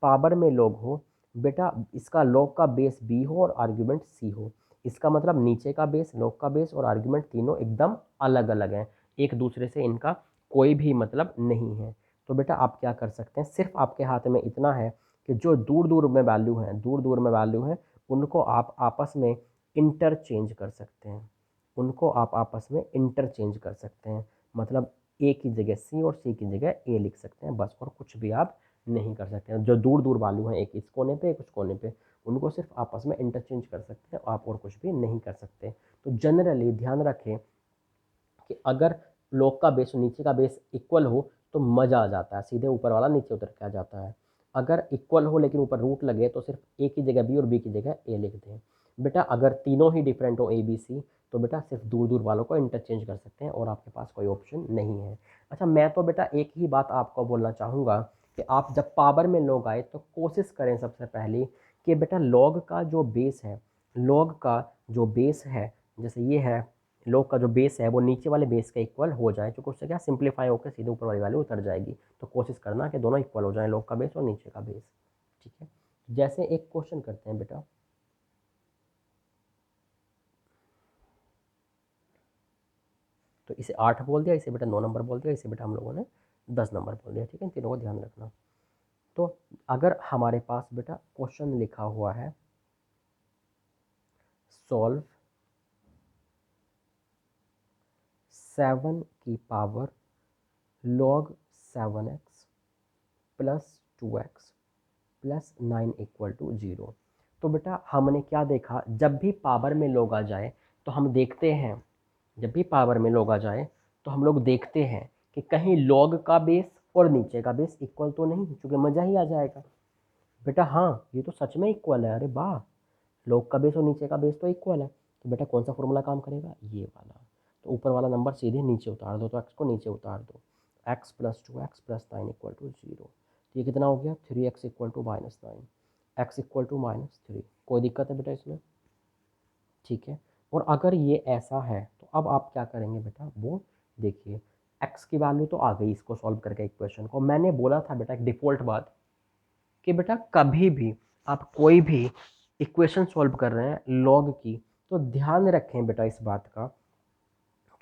पावर में लॉग हो बेटा, इसका लॉग का बेस बी हो और आर्ग्यूमेंट सी हो। इसका मतलब नीचे का बेस, लॉग का बेस और आर्ग्यूमेंट तीनों एकदम अलग अलग हैं, एक दूसरे से इनका कोई भी मतलब नहीं है। तो बेटा आप क्या कर सकते हैं, सिर्फ आपके हाथ में इतना है कि जो दूर दूर में वैल्यू हैं, दूर दूर में वैल्यू हैं, उनको आप आपस में इंटरचेंज कर सकते हैं, उनको आप आपस में इंटरचेंज कर सकते हैं। मतलब ए की जगह सी और सी की जगह ए लिख सकते हैं बस, और कुछ भी आप नहीं कर सकते हैं। जो दूर दूर वैल्यू हैं, एक इस कोने पे एक उस कोने पे, उनको सिर्फ आपस में इंटरचेंज कर सकते हैं, आप और कुछ भी नहीं कर सकते। तो जनरली ध्यान रखें कि अगर लॉग का बेस और नीचे का बेस इक्वल हो तो मज़ा आ जाता है, सीधे ऊपर वाला नीचे उतर के आ जाता है। अगर इक्वल हो लेकिन ऊपर रूट लगे तो सिर्फ ए की जगह बी और बी की जगह ए लिख दें। बेटा अगर तीनों ही डिफरेंट हो ए बी सी, तो बेटा सिर्फ दूर दूर वालों को इंटरचेंज कर सकते हैं और आपके पास कोई ऑप्शन नहीं है। अच्छा मैं तो बेटा एक ही बात आपको बोलना चाहूँगा कि आप जब पावर में लॉग आए तो कोशिश करें सबसे पहले कि बेटा लॉग का जो बेस है, लॉग का जो बेस है, जैसे ये है, लॉग का जो बेस है वो नीचे वाले बेस के इक्वल हो जाए, क्योंकि उससे क्या सिंप्लीफाई होकर सीधे ऊपर वाली वैल्यू उतर जाएगी। तो कोशिश करना कि दोनों इक्वल हो जाए, लॉग का बेस और नीचे का बेस। ठीक है, जैसे एक क्वेश्चन करते हैं बेटा, तो इसे 8 बोल दिया, इसे बेटा 9 नंबर बोल दिया, इसे बेटा हम लोगों ने 10 नंबर बोल दिया। ठीक है, इन तीनों को ध्यान रखना। तो अगर हमारे पास बेटा क्वेश्चन लिखा हुआ है, सॉल्व 7 की power log 7x plus 2x plus 9 equal to 0। तो बेटा हमने क्या देखा, जब भी पावर में लोग आ जाए तो हम देखते हैं, जब भी पावर में लोग आ जाए तो हम लोग देखते हैं कि कहीं लॉग का बेस और नीचे का बेस इक्वल तो नहीं, क्योंकि मज़ा ही आ जाएगा। बेटा हाँ ये तो सच में इक्वल है, अरे वाह, लॉग का बेस और नीचे का बेस तो इक्वल है। तो बेटा कौन सा फॉर्मूला काम करेगा, ये वाला। तो ऊपर वाला नंबर सीधे नीचे उतार दो, तो एक्स को नीचे उतार दो, x plus 2x plus 9 equal to 0। तो ये कितना हो गया, 3x इक्वल टू -9, एक्स इक्वल टू -3। कोई दिक्कत है बेटा इसमें? ठीक है, और अगर ये ऐसा है तो अब आप क्या करेंगे बेटा, वो देखिए एक्स की वैल्यू तो आ गई इसको सॉल्व करके इक्वेशन को। मैंने बोला था बेटा एक डिफ़ॉल्ट बात कि बेटा कभी भी आप कोई भी इक्वेशन सॉल्व कर रहे हैं लॉग की, तो ध्यान रखें बेटा इस बात का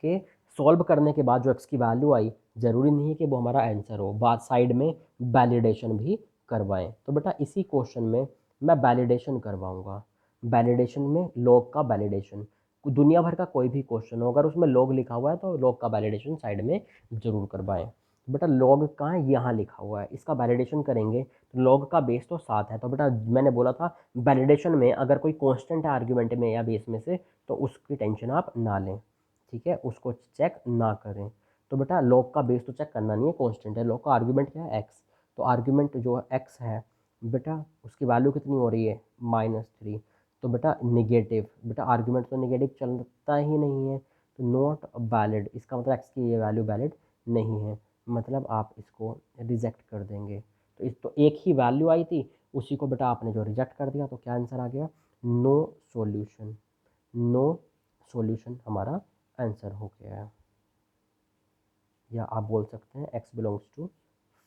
कि सॉल्व करने के बाद जो एक्स की वैल्यू आई, ज़रूरी नहीं है कि वो हमारा आंसर हो, बाद साइड में वैलिडेशन भी करवाएं। तो बेटा इसी क्वेश्चन में मैं वैलिडेशन करवाऊंगा, वैलिडेशन में लॉग का वैलिडेशन। दुनिया भर का कोई भी क्वेश्चन हो, अगर उसमें लॉग लिखा हुआ है तो लॉग का वैलिडेशन साइड में ज़रूर करवाएं। बेटा लॉग कहाँ है, यहाँ लिखा हुआ है, इसका वैलिडेशन करेंगे तो लॉग का बेस तो 7 है। तो बेटा मैंने बोला था वैलिडेशन में अगर कोई कांस्टेंट है आर्ग्यूमेंट में या बेस में से, तो उसकी टेंशन आप ना लें। ठीक है, उसको चेक ना करें। तो बेटा लॉग का बेस तो चेक करना नहीं है, कांस्टेंट है, लॉग का आर्ग्यूमेंट क्या है, एक्स। तो आर्ग्यूमेंट जो एक्स है बेटा, उसकी वैल्यू कितनी हो रही है, -3। तो बेटा निगेटिव, बेटा आर्ग्यूमेंट तो निगेटिव चलता ही नहीं है, तो नॉट वैलिड, इसका मतलब एक्स की ये वैल्यू वैलिड नहीं है, मतलब आप इसको रिजेक्ट कर देंगे। तो इस तो एक ही वैल्यू आई थी, उसी को बेटा आपने जो रिजेक्ट कर दिया, तो क्या आंसर आ गया, नो सॉल्यूशन। नो सॉल्यूशन हमारा आंसर हो गया है, या आप बोल सकते हैं x बिलोंग्स टू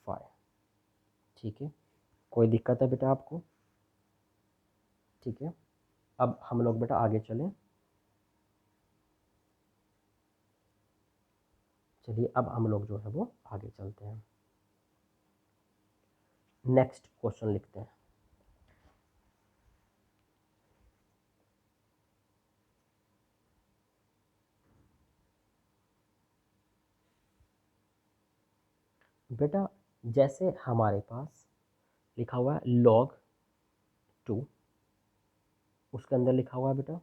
5। ठीक है, कोई दिक्कत है बेटा आपको? ठीक है, अब हम लोग बेटा आगे चलें। चलिए अब हम लोग जो है वो आगे चलते हैं। नेक्स्ट क्वेश्चन लिखते हैं। बेटा जैसे हमारे पास लिखा हुआ है log 2, उसके अंदर लिखा हुआ है बेटा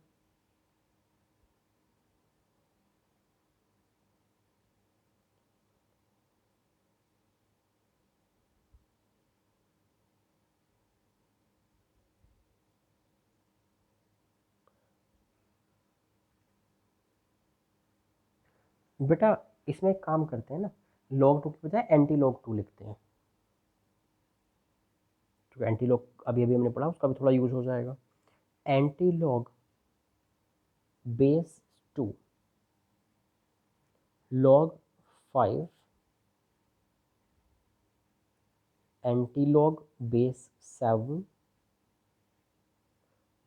बेटा इसमें एक काम करते हैं ना, log 2 की बजाय एंटी log 2 लिखते हैं, क्योंकि एंटी log अभी अभी हमने पढ़ा, उसका भी थोड़ा यूज हो जाएगा। Anti log base 2 log 5 anti log base 7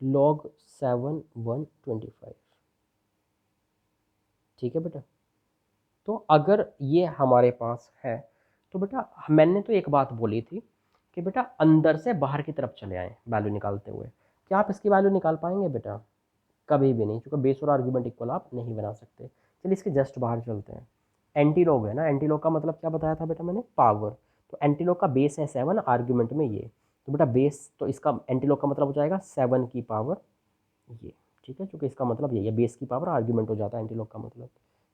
log 7 125। ठीक है बेटा, तो अगर ये हमारे पास है तो बेटा मैंने तो एक बात बोली थी कि बेटा अंदर से बाहर की तरफ चले आए वैल्यू निकालते हुए, क्या आप इसकी वैल्यू निकाल पाएंगे बेटा? कभी भी नहीं, क्योंकि बेस और आर्ग्यूमेंट इक्वल आप नहीं बना सकते। चलिए इसके जस्ट बाहर चलते हैं। एंटी लॉग है ना, एंटी लॉग का मतलब क्या बताया था बेटा मैंने? पावर। तो एंटी लॉग का बेस है 7, आर्ग्यूमेंट में ये, तो बेटा बेस तो इसका एंटी लॉग का मतलब हो जाएगा 7 की पावर ये। ठीक है, क्योंकि इसका मतलब ये बेस की पावर आर्ग्यूमेंट हो जाता है एंटी लॉग का मतलब।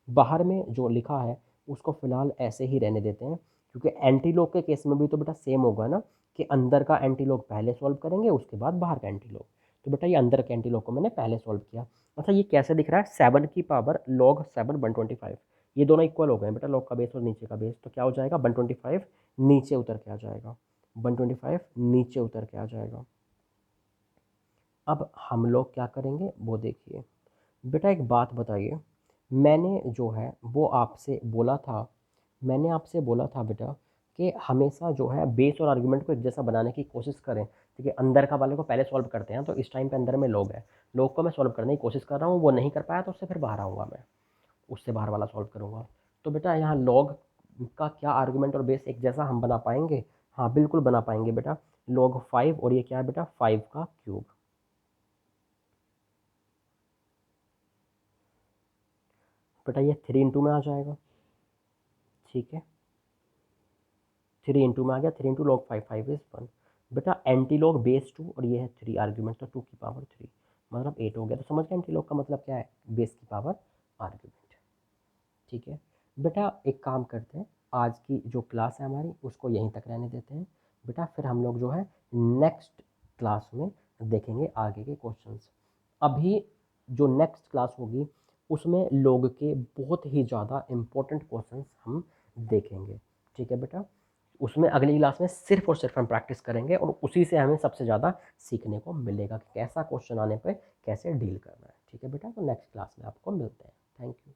बाहर में जो लिखा है उसको फिलहाल ऐसे ही रहने देते हैं, क्योंकि एंटी लॉग के केस में भी तो बेटा सेम होगा ना, कि अंदर का एंटी लॉग पहले सॉल्व करेंगे उसके बाद बाहर का एंटी लॉग। तो बेटा ये अंदर के एंटी लॉग को मैंने पहले सॉल्व किया। अच्छा ये कैसे दिख रहा है? 7 की पावर log 7 125, ये दोनों इक्वल हो गए बेटा, log का बेस और नीचे का बेस, तो क्या हो जाएगा 125 नीचे उतर के आ जाएगा, 125 नीचे उतर के आ जाएगा। अब हम लोग क्या करेंगे वो देखिए। बेटा एक बात बताइए, मैंने जो है वो आपसे बोला था, मैंने आपसे बोला था बेटा कि हमेशा जो है बेस और आर्गुमेंट को एक जैसा बनाने की कोशिश करें। ठीक है, अंदर का वाले को पहले सॉल्व करते हैं, तो इस टाइम पे अंदर में लॉग है, लॉग को मैं सॉल्व करने की कोशिश कर रहा हूँ, वो नहीं कर पाया तो उससे फिर बाहर आऊँगा मैं, उससे बाहर वाला सॉल्व करूँगा। तो बेटा यहाँ लॉग का क्या आर्गुमेंट और बेस एक जैसा हम बना पाएंगे? हाँ बिल्कुल बना पाएंगे बेटा, log 5 और ये क्या है बेटा 5 का क्यूब। बेटा ये 3 इंटू में आ जाएगा। ठीक है, 3 इंटू में आ गया, 3 इंटू लॉग 5, 5 इज 1। बेटा एंटी लॉग बेस 2 और ये है 3 आर्ग्यूमेंट, तो 2 की पावर 3 मतलब 8 हो गया। तो समझ गए एंटी लॉग का मतलब क्या है? बेस की पावर आर्ग्यूमेंट। ठीक है बेटा, एक काम करते हैं, आज की जो क्लास है हमारी उसको यहीं तक रहने देते हैं बेटा, फिर हम लोग जो है नेक्स्ट क्लास में देखेंगे आगे के क्वेश्चंस। अभी जो नेक्स्ट क्लास होगी उसमें लोग के बहुत ही ज़्यादा इम्पोर्टेंट क्वेश्चंस हम देखेंगे। ठीक है बेटा, उसमें अगली क्लास में सिर्फ और सिर्फ हम प्रैक्टिस करेंगे और उसी से हमें सबसे ज़्यादा सीखने को मिलेगा कि कैसा क्वेश्चन आने पर कैसे डील करना है। ठीक है बेटा, तो नेक्स्ट क्लास में आपको मिलते हैं। Thank you.